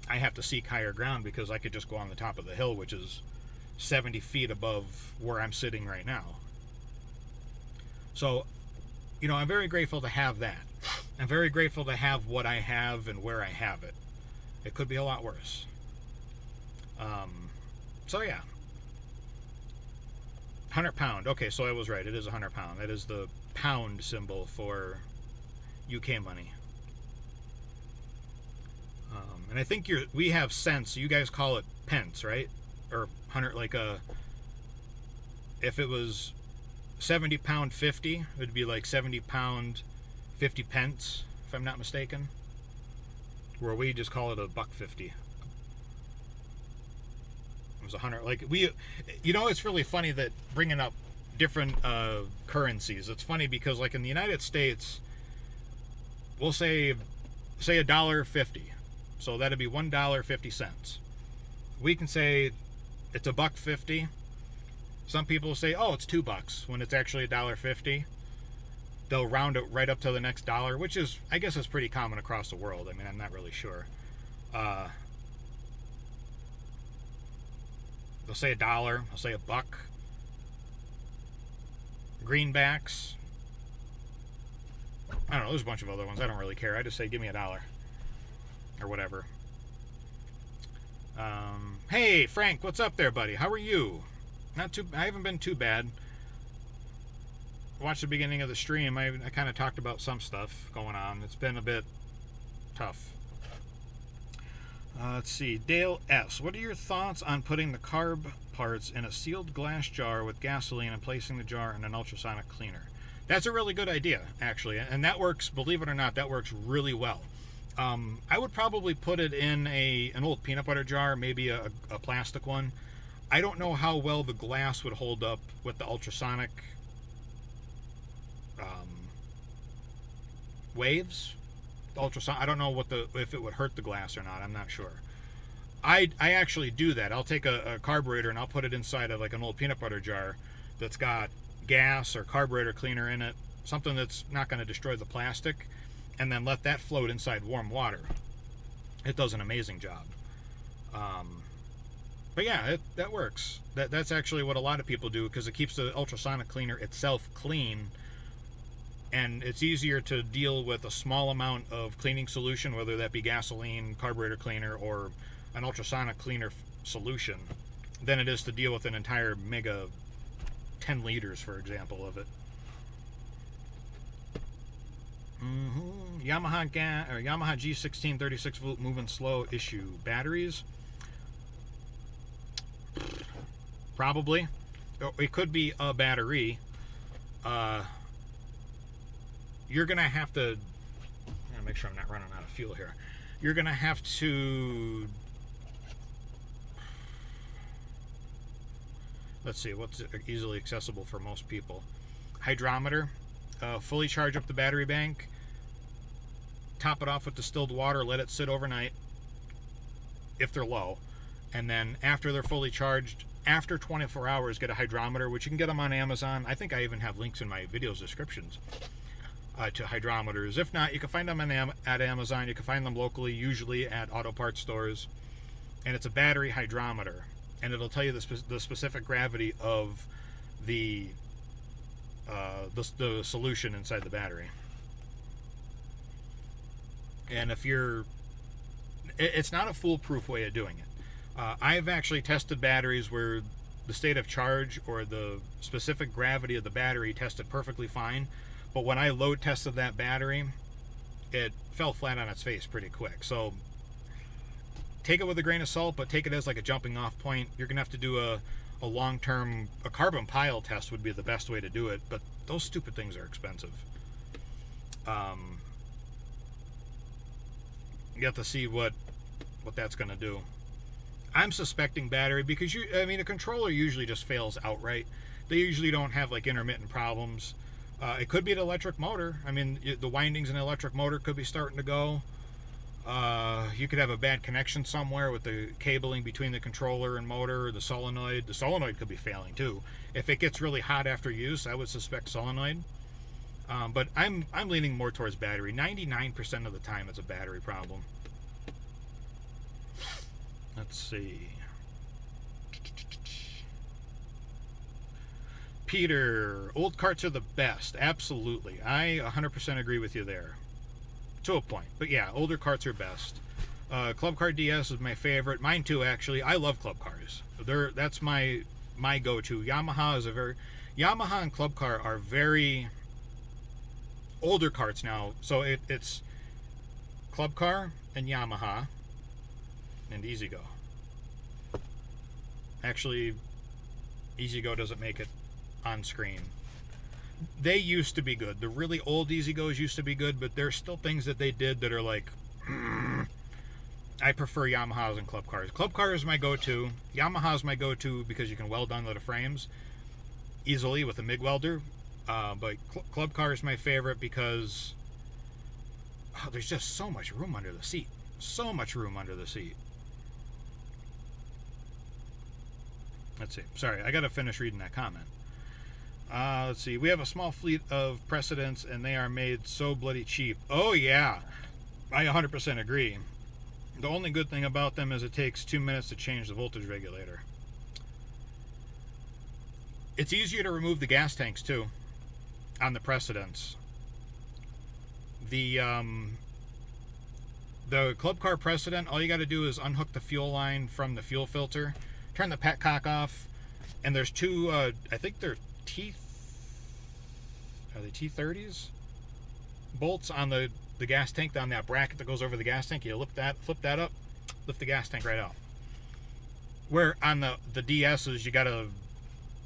I have to seek higher ground, because I could just go on the top of the hill, which is 70 feet above where I'm sitting right now. So, I'm very grateful to have that. I'm very grateful to have what I have and where I have it. It could be a lot worse. So yeah. 100 pound. Okay, so I was right. It is 100 pound. That is the pound symbol for UK money. And I think we have cents. You guys call it pence, right? Or 100, like if it was 70 pound 50, it would be like 70 pound 50 pence, if I'm not mistaken. Where we just call it $1.50. It was 100. Like it's really funny that bringing up different currencies. It's funny because like in the United States, we'll say $1.50. So that'd be $1.50. We can say it's $1.50. Some people say, oh, it's $2 when it's actually $1.50. They'll round it right up to the next dollar, which is, I guess, is pretty common across the world. I'm not really sure. They'll say $1. They'll say $1. Greenbacks. I don't know. There's a bunch of other ones. I don't really care. I just say, give me $1. Or whatever. Hey, Frank, what's up there, buddy? How are you? I haven't been too bad. Watched the beginning of the stream. I kind of talked about some stuff going on. It's been a bit tough. Let's see. Dale S. What are your thoughts on putting the carb parts in a sealed glass jar with gasoline and placing the jar in an ultrasonic cleaner? That's a really good idea, actually. And that works, believe it or not, that works really well. I would probably put it in an old peanut butter jar, maybe a plastic one. I don't know how well the glass would hold up with the ultrasonic waves. I don't know if it would hurt the glass or not. I'm not sure. I actually do that. I'll take a carburetor and I'll put it inside of like an old peanut butter jar that's got gas or carburetor cleaner in it, something that's not going to destroy the plastic. and then let that float inside warm water. It does an amazing job. But yeah, that works. That's actually what a lot of people do, because it keeps the ultrasonic cleaner itself clean, and it's easier to deal with a small amount of cleaning solution, whether that be gasoline, carburetor cleaner, or an ultrasonic cleaner solution, than it is to deal with an entire mega 10 liters, for example, of it. Yamaha G16 36 volt moving slow issue. Batteries? Probably. It could be a battery. You're gonna have to make sure I'm not running out of fuel here. You're gonna have to, let's see, what's easily accessible for most people. Hydrometer. Fully charge up the battery bank, top it off with distilled water, let it sit overnight if they're low, and then after they're fully charged, after 24 hours, get a hydrometer, which you can get them on Amazon. I think I even have links in my videos descriptions to hydrometers. If not, you can find them at Amazon. You can find them locally, usually at auto parts stores, and it's a battery hydrometer, and it'll tell you the specific gravity of the solution inside the battery. And if it's not a foolproof way of doing it. I've actually tested batteries where the state of charge or the specific gravity of the battery tested perfectly fine, but when I load tested that battery, it fell flat on its face pretty quick. So take it with a grain of salt, but take it as like a jumping off point. You're gonna have to do a long-term, a carbon pile test would be the best way to do it, but those stupid things are expensive. You have to see what that's going to do. I'm suspecting battery, because a controller usually just fails outright. They usually don't have like intermittent problems. It could be an electric motor. I mean, the windings in an electric motor could be starting to go. You could have a bad connection somewhere with the cabling between the controller and motor, or the solenoid. The solenoid could be failing too. If it gets really hot after use, I would suspect solenoid. But I'm leaning more towards battery. 99% of the time, it's a battery problem. Let's see. Peter, old carts are the best. Absolutely, I 100% agree with you there. To a point, but yeah, older carts are best. Club Car DS is my favorite. Mine too, actually. I love club cars. That's my go-to. Yamaha and Club Car are very older carts now. So it's Club Car and Yamaha and E-Z-Go. Actually, E-Z-Go doesn't make it on screen. They used to be good. The really old E-Z-Gos used to be good, but there's still things that they did that are like, I prefer Yamahas and Club Cars. Club Car is my go-to. Yamaha is my go-to because you can weld onto the frames easily with a MIG welder. But Club Car is my favorite because there's just so much room under the seat. So much room under the seat. Let's see. Sorry, I got to finish reading that comment. Let's see. We have a small fleet of Precedents, and they are made so bloody cheap. Oh, yeah. I 100% agree. The only good thing about them is it takes 2 minutes to change the voltage regulator. It's easier to remove the gas tanks, too, on the Precedents. The Club Car Precedent, all you got to do is unhook the fuel line from the fuel filter, turn the petcock off, and there's two, I think they're are they T30s? Bolts on the gas tank, on that bracket that goes over the gas tank. You flip that up, lift the gas tank right out. Where on the DS's, you got to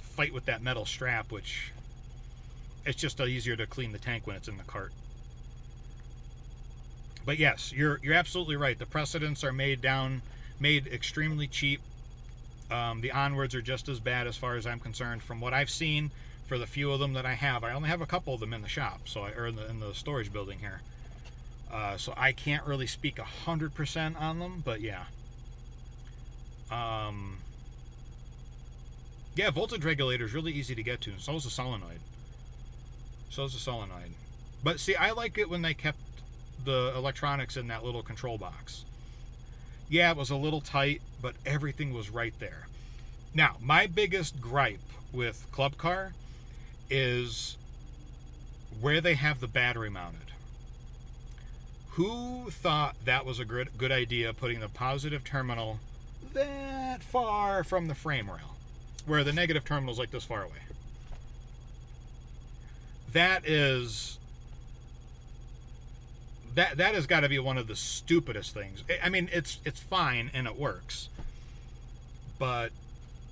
fight with that metal strap, which it's just easier to clean the tank when it's in the cart. But yes, you're absolutely right. The Precedents are made extremely cheap. The Onwards are just as bad as far as I'm concerned. From what I've seen, for the few of them that I have, I only have a couple of them in the shop, or in the storage building here. So I can't really speak 100% on them, but yeah. Yeah, voltage regulator is really easy to get to, and so is the solenoid. But see, I like it when they kept the electronics in that little control box. Yeah, it was a little tight, but everything was right there. Now, my biggest gripe with Club Car is where they have the battery mounted. Who thought that was a good idea, putting the positive terminal that far from the frame rail, where the negative terminal is like this far away? That has got to be one of the stupidest things. I mean, it's fine and it works, but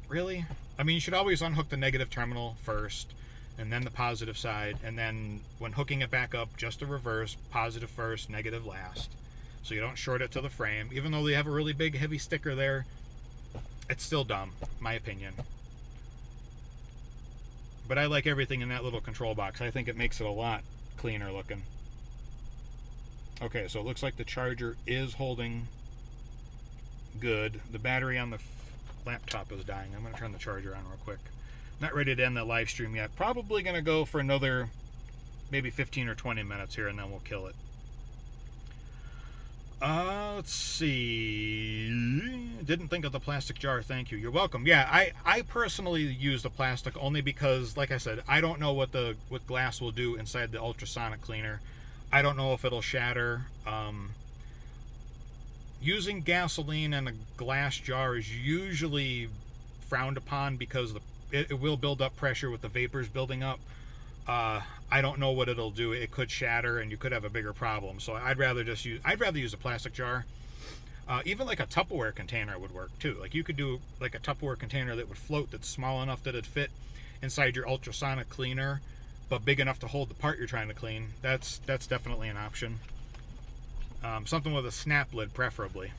really, I mean, you should always unhook the negative terminal first, and then the positive side, and then when hooking it back up, just the reverse, positive first, negative last, so you don't short it to the frame. Even though they have a really big, heavy sticker there, it's still dumb, my opinion. But I like everything in that little control box. I think it makes it a lot cleaner looking. Okay, so it looks like the charger is holding good. The battery on the laptop is dying. I'm going to turn the charger on real quick. Not ready to end the live stream yet. Probably going to go for another maybe 15 or 20 minutes here, and then we'll kill it. Let's see. Didn't think of the plastic jar. Thank you. You're welcome. Yeah, I personally use the plastic only because, like I said, I don't know what glass will do inside the ultrasonic cleaner. I don't know if it'll shatter. Using gasoline in a glass jar is usually frowned upon because it will build up pressure with the vapors building up. I don't know what it'll do. It could shatter and you could have a bigger problem. So I'd rather use a plastic jar. Even like a Tupperware container would work too. Like you could do like a Tupperware container that would float, that's small enough that it'd fit inside your ultrasonic cleaner, but big enough to hold the part you're trying to clean. That's definitely an option. Something with a snap lid preferably.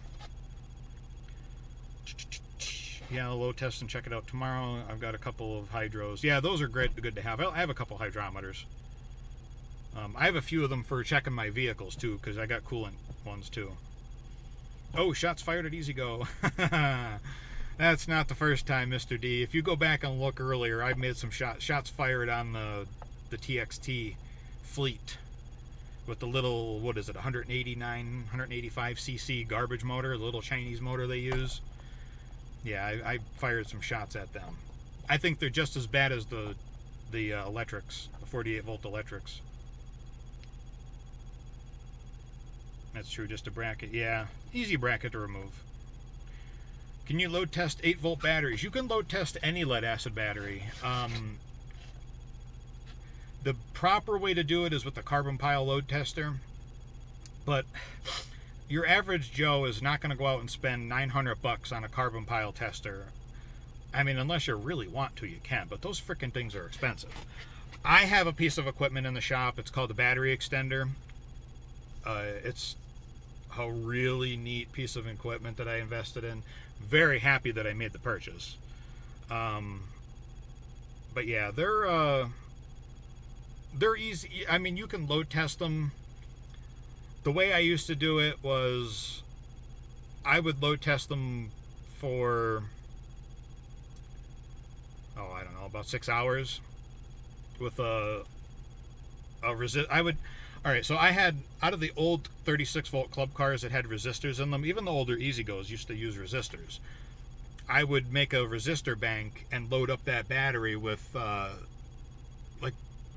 Yeah, I'll load test and check it out tomorrow. I've got a couple of hydros. Yeah, those are good to have. I have a couple hydrometers. I have a few of them for checking my vehicles too, because I got coolant ones too. Oh, shots fired at Easy Go. That's not the first time, Mr. D. If you go back and look earlier, I've made some shots fired on the TXT fleet with the little, what is it, 185 cc garbage motor, the little Chinese motor they use. Yeah, I fired some shots at them. I think they're just as bad as the electrics, the 48 volt electrics. That's true, just a bracket. Yeah, easy bracket to remove. Can you load test 8 volt batteries? You can load test any lead acid battery. The proper way to do it is with the carbon pile load tester, but your average Joe is not going to go out and spend $900 on a carbon pile tester. I mean, unless you really want to, you can, but those freaking things are expensive. I have a piece of equipment in the shop. It's called a battery extender. It's a really neat piece of equipment that I invested in. Very happy that I made the purchase. But yeah, they're easy. I mean, you can load test them. The way I used to do it was I would load test them for, I don't know, about 6 hours with a resist. Alright, so I had, out of the old 36 volt club cars that had resistors in them, even the older Easy-Go's used to use resistors. I would make a resistor bank and load up that battery with like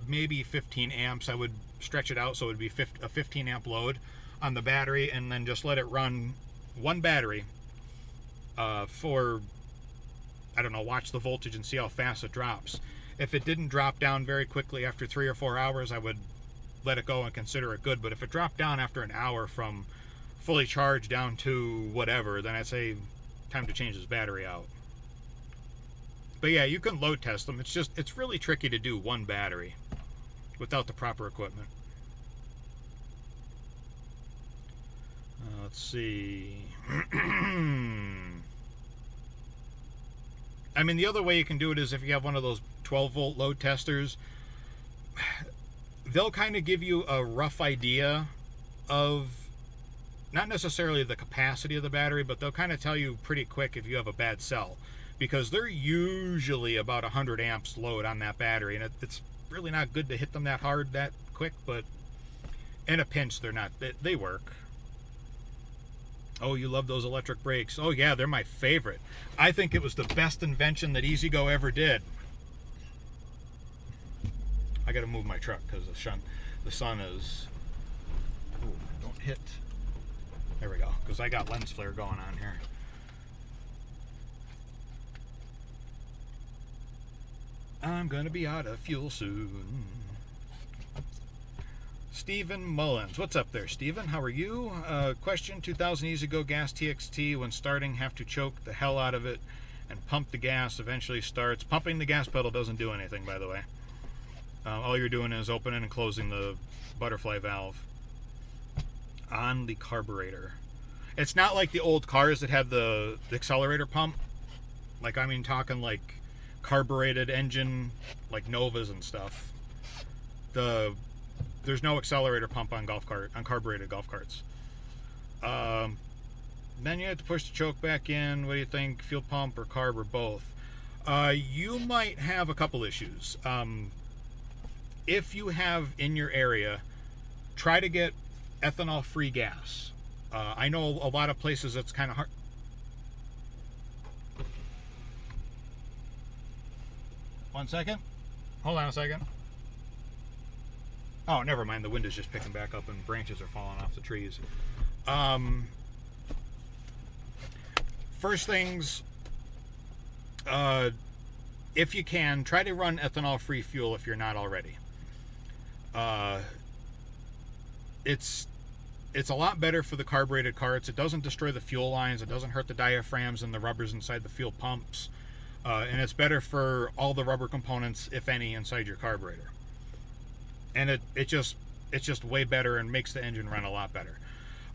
maybe 15 amps. I would stretch it out so it would be a 15 amp load on the battery, and then just let it run one battery for, I don't know, watch the voltage and see how fast it drops. If it didn't drop down very quickly after 3 or 4 hours, I would let it go and consider it good. But if it dropped down after an hour from fully charged down to whatever, then I'd say time to change this battery out. But yeah, you can load test them. It's really tricky to do one battery without the proper equipment. Let's see. I mean, the other way you can do it is if you have one of those 12 volt load testers. They'll kind of give you a rough idea of not necessarily the capacity of the battery, but they'll kind of tell you pretty quick if you have a bad cell, because they're usually about 100 amps load on that battery, and it's really not good to hit them that hard that quick, but In a pinch, they're not. They work. Oh, you love those electric brakes. Oh, yeah, they're my favorite. I think it was the best invention that E-Z-GO ever did. I got to move my truck because the sun is... Ooh, don't hit. There we go, because I got lens flare going on here. I'm going to be out of fuel soon. Stephen Mullins. What's up there, Stephen? How are you? Question, 2000 E-Z-GO gas TXT, when starting, have to choke the hell out of it and pump the gas, eventually starts. Pumping the gas pedal doesn't do anything, by the way. All you're doing is opening and closing the butterfly valve on the carburetor. It's not like the old cars that had the accelerator pump. Like, I mean, talking like carbureted engine, like Novas and stuff. There's no accelerator pump on carbureted golf carts. Then you have to push the choke back in. What do you think? Fuel pump or carb or both? You might have a couple issues. If you have in your area, try to get ethanol-free gas. I know a lot of places it's kind of hard. One second. Hold on a second. Oh, never mind. The wind is just picking back up and branches are falling off the trees. First things, if you can, try to run ethanol-free fuel if you're not already. It's a lot better for the carbureted carts. It doesn't destroy the fuel lines. It doesn't hurt the diaphragms and the rubbers inside the fuel pumps. And it's better for all the rubber components, if any, inside your carburetor. And it's just way better and makes the engine run a lot better.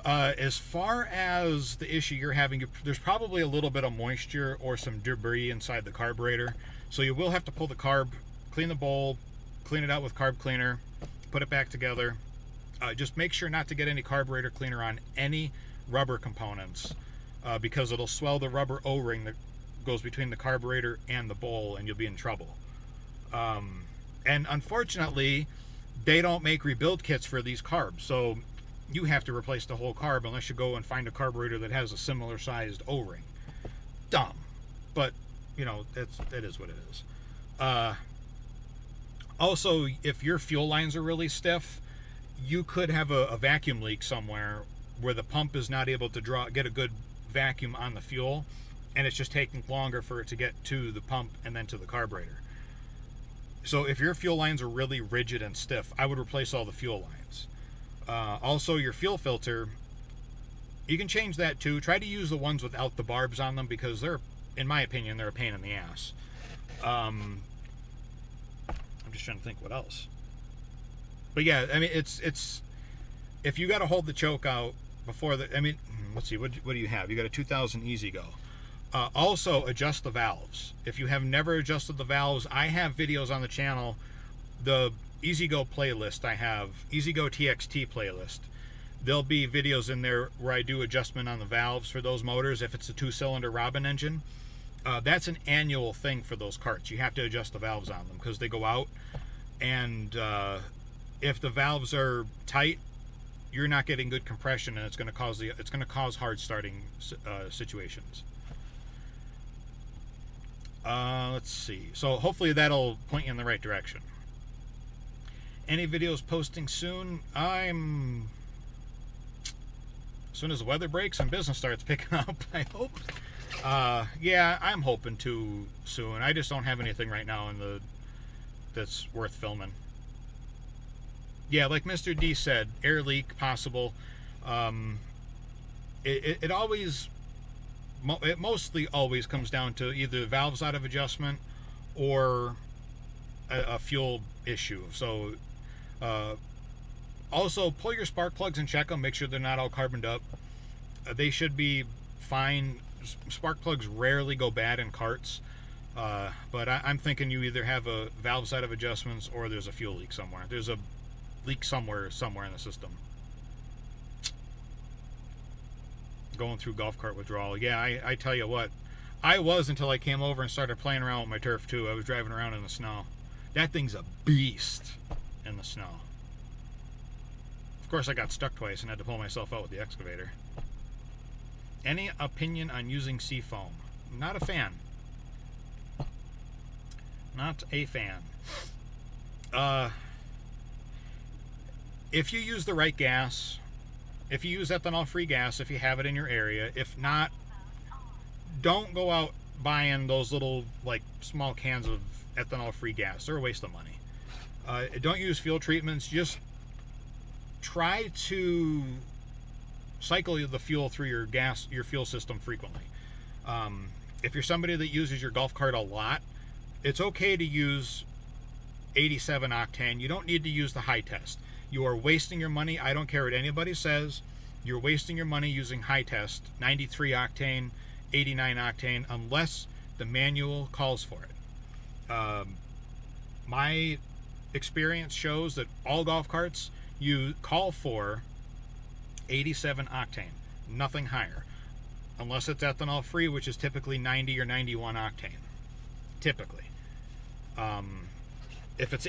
As far as the issue you're having, there's probably a little bit of moisture or some debris inside the carburetor. So you will have to pull the carb, clean the bowl, clean it out with carb cleaner, put it back together. Just make sure not to get any carburetor cleaner on any rubber components because it'll swell the rubber O-ring that goes between the carburetor and the bowl, and you'll be in trouble. And unfortunately, they don't make rebuild kits for these carbs, so you have to replace the whole carb unless you go and find a carburetor that has a similar sized O-ring. Dumb, but you know, it is what it is. Also, if your fuel lines are really stiff, you could have a vacuum leak somewhere where the pump is not able to get a good vacuum on the fuel, and it's just taking longer for it to get to the pump and then to the carburetor. So if your fuel lines are really rigid and stiff, I would replace all the fuel lines. Also, your fuel filter, you can change that too. Try to use the ones without the barbs on them because they're, in my opinion, they're a pain in the ass. I'm just trying to think what else. But yeah, I mean, it's if you got to hold the choke out before the, I mean, let's see, what do you have? You got a 2000 E-Z-GO. Also, adjust the valves. If you have never adjusted the valves, I have videos on the channel. The E-Z-GO playlist, I have E-Z-GO TXT playlist. There'll be videos in there where I do adjustment on the valves for those motors if it's a 2-cylinder Robin engine. That's an annual thing for those carts. You have to adjust the valves on them because they go out, and if the valves are tight, you're not getting good compression, and it's going to cause hard starting situations. Let's see. So hopefully that'll point you in the right direction. Any videos posting soon? As soon as the weather breaks and business starts picking up, I hope. Yeah, I'm hoping to soon. I just don't have anything right now that's worth filming. Yeah, like Mr. D said, air leak possible. It mostly always comes down to either valves out of adjustment or a fuel issue. So also pull your spark plugs and check them, make sure they're not all carboned up. They should be fine. Spark plugs rarely go bad in carts, but I'm thinking you either have a valves out of adjustments or there's a fuel leak somewhere. There's a leak somewhere in the system. Going through golf cart withdrawal. Yeah, I tell you what, I was until I came over and started playing around with my turf too. I was driving around in the snow. That thing's a beast in the snow. Of course, I got stuck twice and had to pull myself out with the excavator. Any opinion on using seafoam? Not a fan. Not a fan. If you use the right gas, if you use ethanol-free gas, if you have it in your area, if not, don't go out buying those little, like, small cans of ethanol-free gas. They're a waste of money. Don't use fuel treatments. Just try to cycle the fuel through your fuel system frequently. If you're somebody that uses your golf cart a lot, it's okay to use 87 octane. You don't need to use the high test. You are wasting your money. I don't care what anybody says. You're wasting your money using high test, 93 octane, 89 octane, unless the manual calls for it. My experience shows that all golf carts you call for 87 octane, nothing higher, unless it's ethanol free, which is typically 90 or 91 octane. Typically, if it's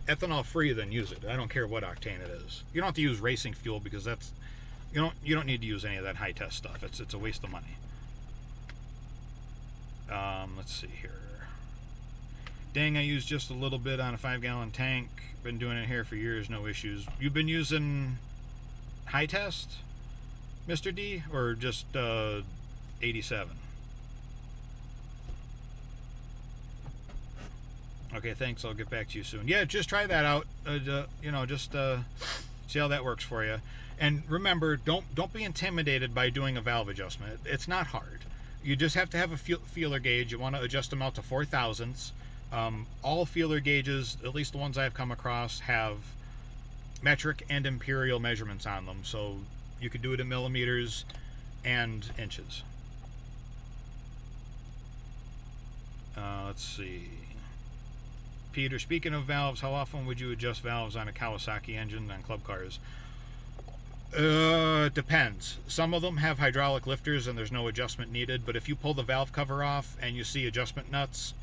ethanol free, then use it. I don't care what octane it is. You don't have to use racing fuel because you don't need to use any of that high test stuff. It's a waste of money. Let's see here. Dang, I used just a little bit on a 5-gallon tank. Been doing it here for years, no issues. You've been using high test, Mr. D, or just 87? Okay, thanks. I'll get back to you soon. Yeah, just try that out. Just see how that works for you. And remember, don't be intimidated by doing a valve adjustment. It's not hard. You just have to have a feeler gauge. You want to adjust them out to 4/1000ths. All feeler gauges, at least the ones I've come across, have metric and imperial measurements on them. So you could do it in millimeters and inches. Let's see. Peter, speaking of valves, how often would you adjust valves on a Kawasaki engine on club cars? It depends. Some of them have hydraulic lifters and there's no adjustment needed, but if you pull the valve cover off and you see adjustment nuts,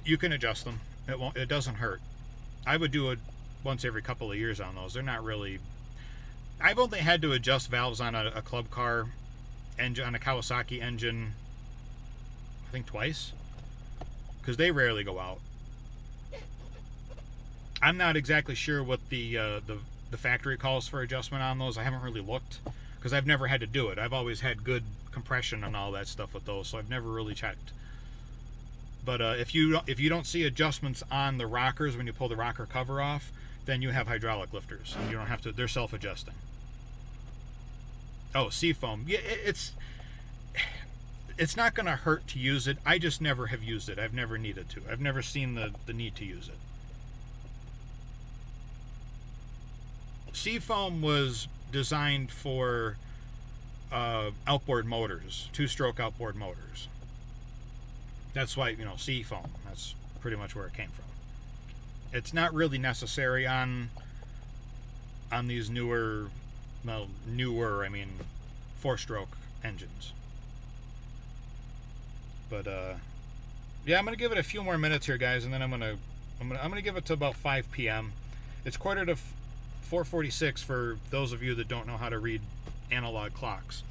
you can adjust them. It doesn't hurt. I would do it once every couple of years on those. They're not really... I've only had to adjust valves on a club car engine, on a Kawasaki engine, I think twice, because they rarely go out. I'm not exactly sure what the factory calls for adjustment on those. I haven't really looked because I've never had to do it. I've always had good compression and all that stuff with those, so I've never really checked. But if you don't see adjustments on the rockers when you pull the rocker cover off, then you have hydraulic lifters. You don't have to. They're self-adjusting. Oh, seafoam. Yeah, it's not going to hurt to use it. I just never have used it. I've never needed to. I've never seen the need to use it. Seafoam was designed for outboard motors, two-stroke outboard motors. That's why, seafoam. That's pretty much where it came from. It's not really necessary on these newer, I mean, four-stroke engines. But yeah, I'm gonna give it a few more minutes here, guys, and then I'm gonna give it to about 5 p.m. It's quarter to 4:46 for those of you that don't know how to read analog clocks.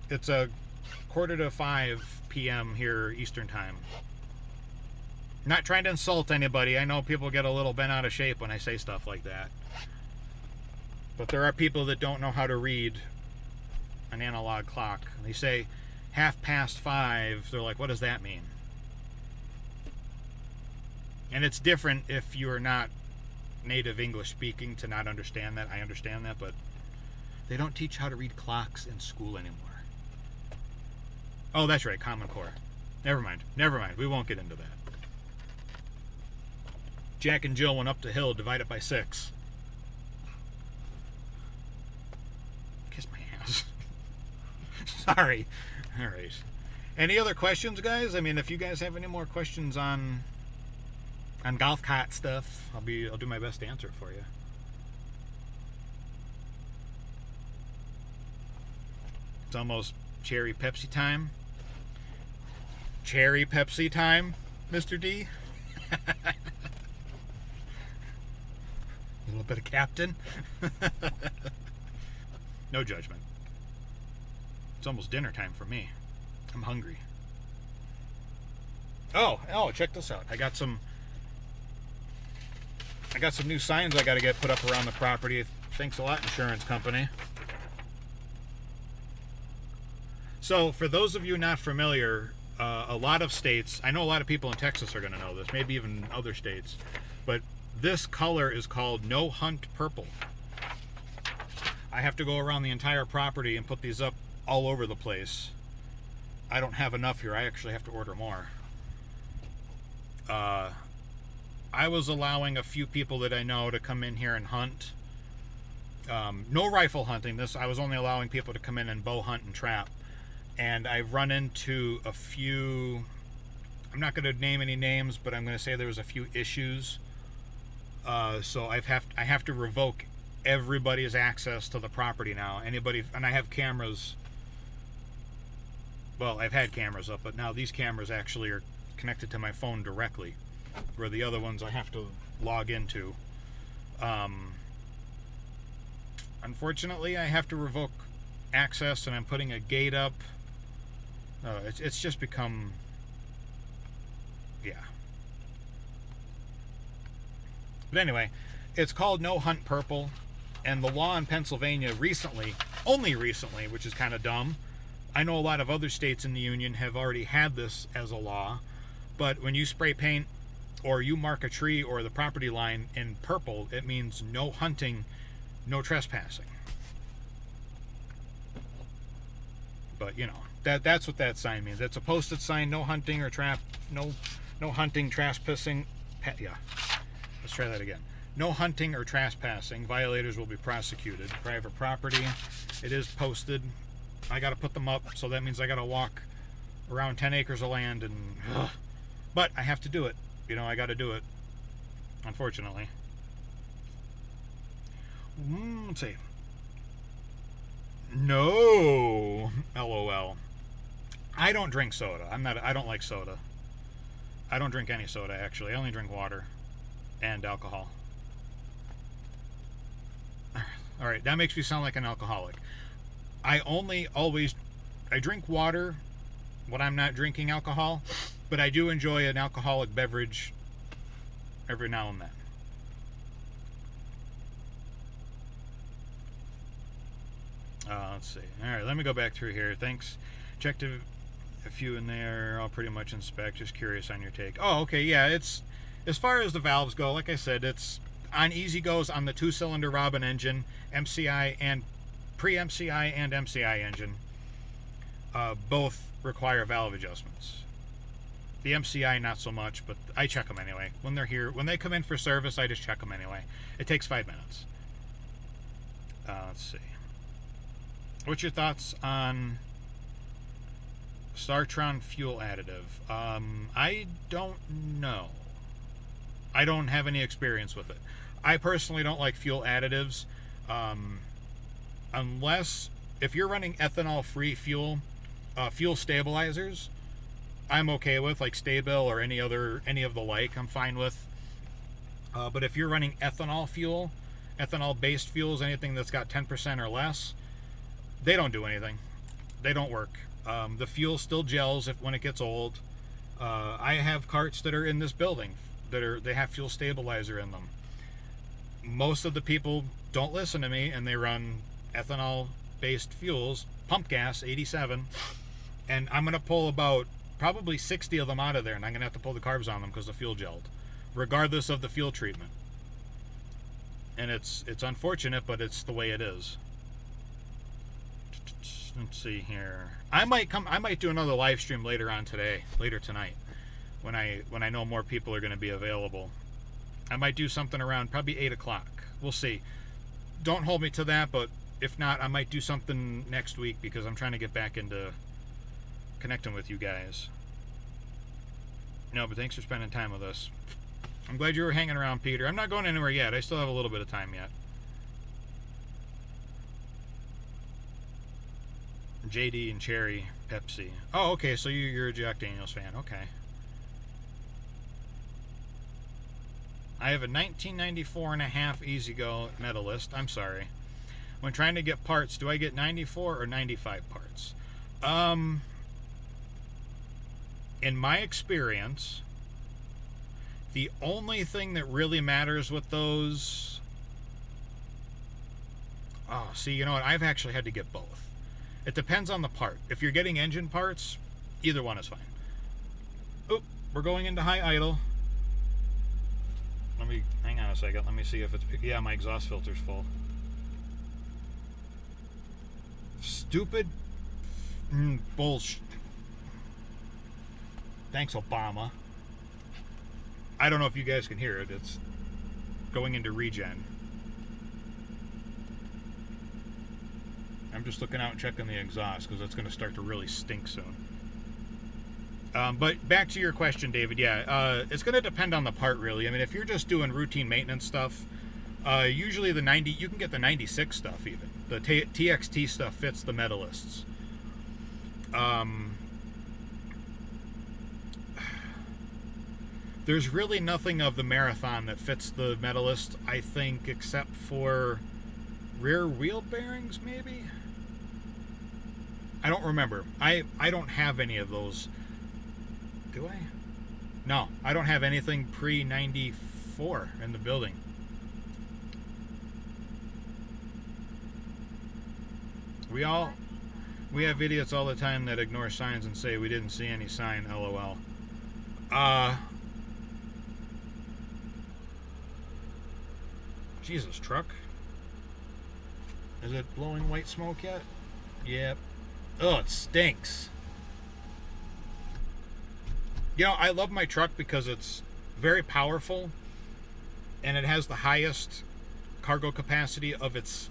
It's a quarter to 5 p.m. here Eastern time. Not trying to insult anybody. I know people get a little bent out of shape when I say stuff like that. But there are people that don't know how to read an analog clock. They say 5:30. They're like, what does that mean? And it's different if you are not native English speaking to not understand that. I understand that, but they don't teach how to read clocks in school anymore. Oh, that's right, Common Core. Never mind. We won't get into that. Jack and Jill went up the hill, divide it by 6. Kiss my ass. Sorry. All right. Any other questions, guys? I mean, if you guys have any more questions on golf cart stuff, I'll do my best to answer it for you. It's almost cherry Pepsi time. Cherry Pepsi time, Mr. D. A little bit of Captain. No judgment. It's almost dinner time for me. I'm hungry. Oh, check this out. I got some new signs I got to get put up around the property. Thanks a lot, insurance company. So, for those of you not familiar, a lot of states, I know a lot of people in Texas are going to know this, maybe even other states, but this color is called No Hunt Purple. I have to go around the entire property and put these up all over the place. I don't have enough here. I actually have to order more. I was allowing a few people that I know to come in here and hunt. No rifle hunting. I was only allowing people to come in and bow hunt and trap. And I've run into a few, I'm not going to name any names, but I'm going to say there was a few issues. So I have to revoke everybody's access to the property now. Anybody, and I have cameras. Well, I've had cameras up, but now these cameras actually are connected to my phone directly, where the other ones I have to log into. Unfortunately, I have to revoke access, and I'm putting a gate up. It's just become, yeah. But anyway, it's called No Hunt Purple, and the law in Pennsylvania only recently, which is kind of dumb. I know a lot of other states in the union have already had this as a law, but when you spray paint or you mark a tree or the property line in purple, it means no hunting, no trespassing. But you know, that's what that sign means. It's a posted sign: no hunting or no hunting, trespassing. Yeah, let's try that again. No hunting or trespassing. Violators will be prosecuted. Private property. It is posted. I got to put them up, so that means I got to walk around 10 acres of land, and but I have to do it. You know, I got to do it. Unfortunately. Let's see. No, LOL. I don't drink soda. I don't like soda. I don't drink any soda, actually. I only drink water and alcohol. All right, that makes me sound like an alcoholic. I drink water when I'm not drinking alcohol, but I do enjoy an alcoholic beverage every now and then. Let's see. All right, let me go back through here. Thanks. Checked a few in there. I'll pretty much inspect. Just curious on your take. Oh, okay. Yeah, it's as far as the valves go. Like I said, it's on easy goes on the 2-cylinder Robin engine, MCI and pre-MCI and MCI engine. Both require valve adjustments. The MCI not so much, but I check them anyway. When they're here, when they come in for service, I just check them anyway. It takes 5 minutes. Let's see. What's your thoughts on Startron fuel additive? I don't know. I don't have any experience with it. I personally don't like fuel additives, unless if you're running ethanol-free fuel, fuel stabilizers, I'm okay with, like Stabil or any of the like. I'm fine with. But if you're running ethanol fuel, ethanol-based fuels, anything that's got 10% or less, they don't do anything. They don't work. The fuel still gels when it gets old. I have carts that are in this building they have fuel stabilizer in them. Most of the people don't listen to me, and they run ethanol-based fuels, pump gas, 87, and I'm going to pull about probably 60 of them out of there, and I'm going to have to pull the carbs on them because the fuel gelled, regardless of the fuel treatment. And it's unfortunate, but it's the way it is. Let's see here. I might do another live stream later tonight, when I know more people are going to be available. I might do something around probably 8 o'clock. We'll see. Don't hold me to that, but if not, I might do something next week because I'm trying to get back into connecting with you guys. No, but thanks for spending time with us. I'm glad you were hanging around, Peter. I'm not going anywhere yet. I still have a little bit of time yet. JD and Cherry Pepsi. Oh, okay, so you're a Jack Daniels fan. Okay. I have a 1994 and a half Easy Go medalist. I'm sorry. When trying to get parts, do I get 94 or 95 parts? In my experience, the only thing that really matters with those... Oh, see, you know what? I've actually had to get both. It depends on the part. If you're getting engine parts, either one is fine. Oop, we're going into high idle. Let me, hang on a second. Let me see if it's... Yeah, my exhaust filter's full. Stupid bullshit. Thanks, Obama. I don't know if you guys can hear it. It's going into regen. I'm just looking out and checking the exhaust because it's going to start to really stink soon. But back to your question, David. Yeah, it's going to depend on the part, really. I mean, if you're just doing routine maintenance stuff, usually the 90, you can get the 96 stuff even. The TXT stuff fits the Metalists. There's really nothing of the Marathon that fits the Metalist, I think, except for rear wheel bearings, maybe? I don't remember. I don't have any of those. Do I? No, I don't have anything pre-94 in the building. We have idiots all the time that ignore signs and say we didn't see any sign, LOL. Jesus, truck. Is it blowing white smoke yet? Yep. Oh, it stinks. You know, I love my truck because it's very powerful and it has the highest cargo capacity of its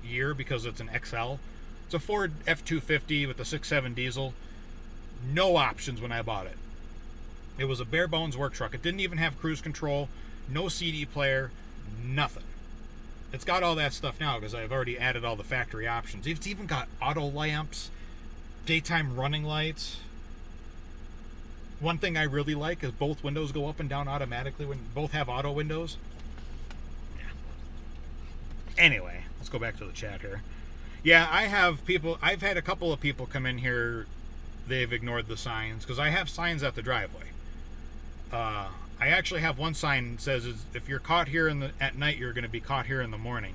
year because it's an XL. It's a Ford F-250 with a 6.7 diesel. No options when I bought it. It was a bare bones work truck. It didn't even have cruise control, no CD player, nothing. It's got all that stuff now because I've already added all the factory options. It's even got auto lamps, daytime running lights. One thing I really like is both windows go up and down automatically when both have auto windows. Yeah. Anyway, let's go back to the chat here. Yeah, I've had a couple of people come in here, they've ignored the signs because I have signs at the driveway. I actually have one sign that says if you're caught here at night, you're going to be caught here in the morning.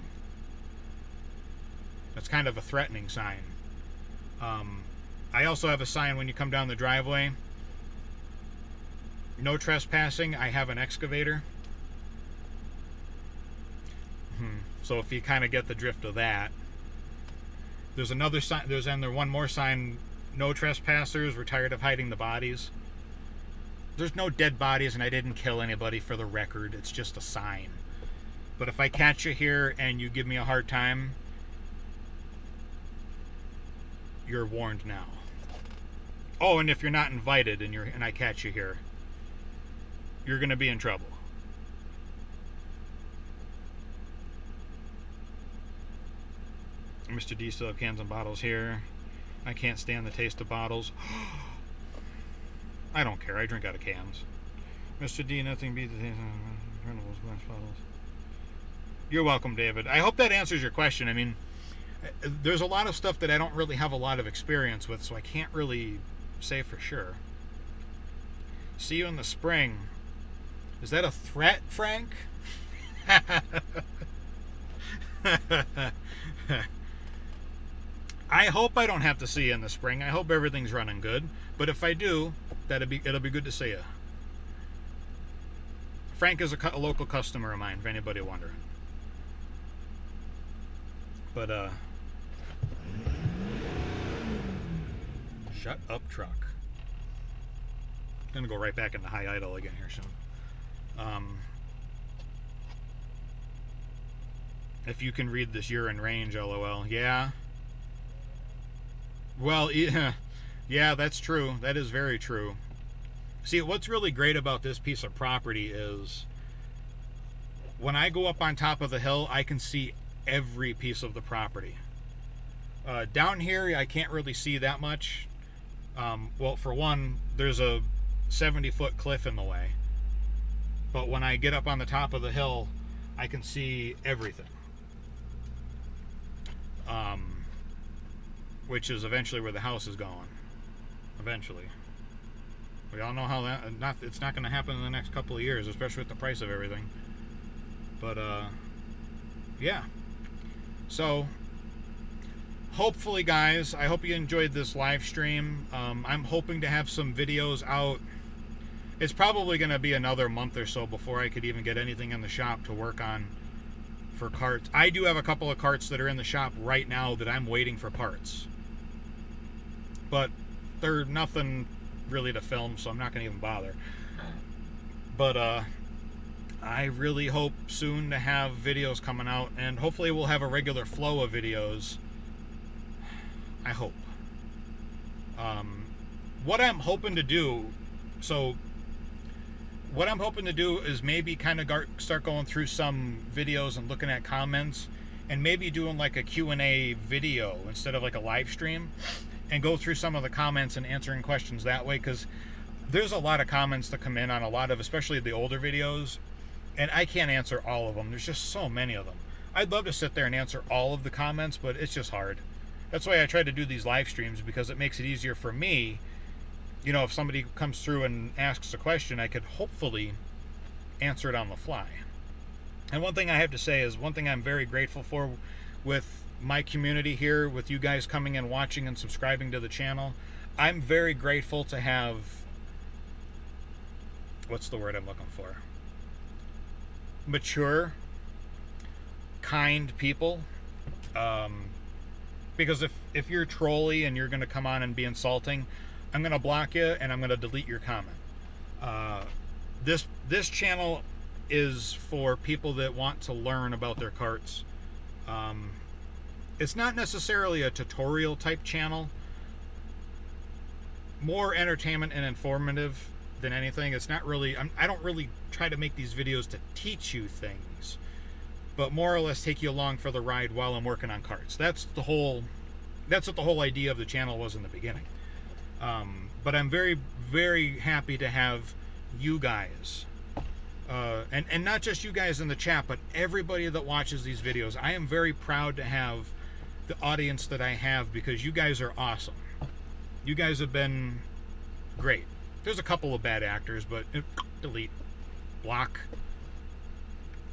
That's kind of a threatening sign. I also have a sign when you come down the driveway. No trespassing. I have an excavator. So if you kind of get the drift of that. There's another sign. There's one more sign. No trespassers. We're tired of hiding the bodies. There's no dead bodies and I didn't kill anybody, for the record. It's just a sign. But if I catch you here and you give me a hard time, you're warned now. Oh, and if you're not invited and I catch you here, you're going to be in trouble. Mr. D still have cans and bottles here. I can't stand the taste of bottles. I don't care. I drink out of cans. Mr. D, nothing beats the taste of glass bottles. You're welcome, David. I hope that answers your question. I mean, there's a lot of stuff that I don't really have a lot of experience with, so I can't really say for sure. See you in the spring. Is that a threat, Frank? I hope I don't have to see you in the spring. I hope everything's running good. But if I do, it'll be good to see you. Frank is a local customer of mine, if anybody wondering. But, shut up, truck. I'm gonna go right back into high idle again here soon. If you can read this, you're in range, LOL. Yeah. Well, yeah, that's true. That is very true. See, what's really great about this piece of property is when I go up on top of the hill, I can see every piece of the property. Down here, I can't really see that much. Well, for one, there's a 70-foot cliff in the way. But when I get up on the top of the hill, I can see everything. which is eventually where the house is going. Eventually. We all know how that, it's not going to happen in the next couple of years, especially with the price of everything. But, yeah. So, hopefully, guys, I hope you enjoyed this live stream. I'm hoping to have some videos out. It's probably going to be another month or so before I could even get anything in the shop to work on for carts. I do have a couple of carts that are in the shop right now that I'm waiting for parts. But they're nothing really to film, so I'm not going to even bother. But I really hope soon to have videos coming out, and hopefully we'll have a regular flow of videos. I hope. What I'm hoping to do, what I'm hoping to do is maybe kind of start going through some videos and looking at comments, and maybe doing like a Q&A video instead of like a live stream, and go through some of the comments and answering questions that way, because there's a lot of comments that come in on a lot of, especially the older videos, and I can't answer all of them. There's just so many of them. I'd love to sit there and answer all of the comments, but it's just hard. That's why I try to do these live streams, because it makes it easier for me. You know, if somebody comes through and asks a question, I could hopefully answer it on the fly. And one thing I have to say is, one thing I'm very grateful for with my community here, with you guys coming and watching and subscribing to the channel, I'm very grateful to have, what's the word I'm looking for? Mature, kind people. Because if you're trolly and you're going to come on and be insulting, I'm going to block you and I'm going to delete your comment. This channel is for people that want to learn about their carts. It's not necessarily a tutorial type channel. More entertainment and informative than anything. It's not really, I don't really try to make these videos to teach you things, but more or less take you along for the ride while I'm working on carts. That's what the whole idea of the channel was in the beginning. But I'm very, very happy to have you guys, and not just you guys in the chat, but everybody that watches these videos. I am very proud to have the audience that I have, because you guys are awesome. You guys have been great. There's a couple of bad actors, but delete, block.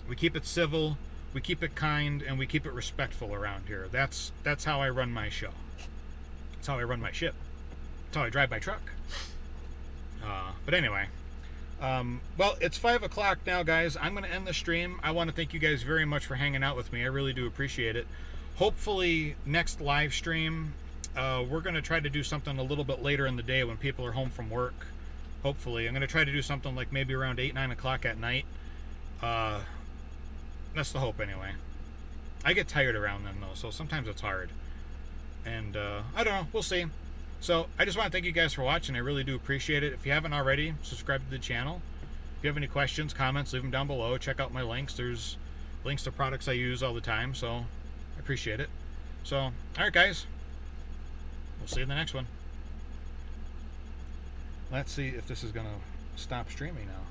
We keep it civil, we keep it kind, and we keep it respectful around here. That's how I run my show. That's how I run my ship. That's how I drive my truck. But anyway, well, it's 5 o'clock now, guys. I'm going to end the stream. I want to thank you guys very much for hanging out with me. I really do appreciate it. Hopefully, next live stream, we're going to try to do something a little bit later in the day when people are home from work. Hopefully. I'm going to try to do something like maybe around 8, 9 o'clock at night. That's the hope, anyway. I get tired around then, though, so sometimes it's hard. And, I don't know. We'll see. So, I just want to thank you guys for watching. I really do appreciate it. If you haven't already, subscribe to the channel. If you have any questions, comments, leave them down below. Check out my links. There's links to products I use all the time, so I appreciate it. So, alright, guys. We'll see you in the next one. Let's see if this is going to stop streaming now.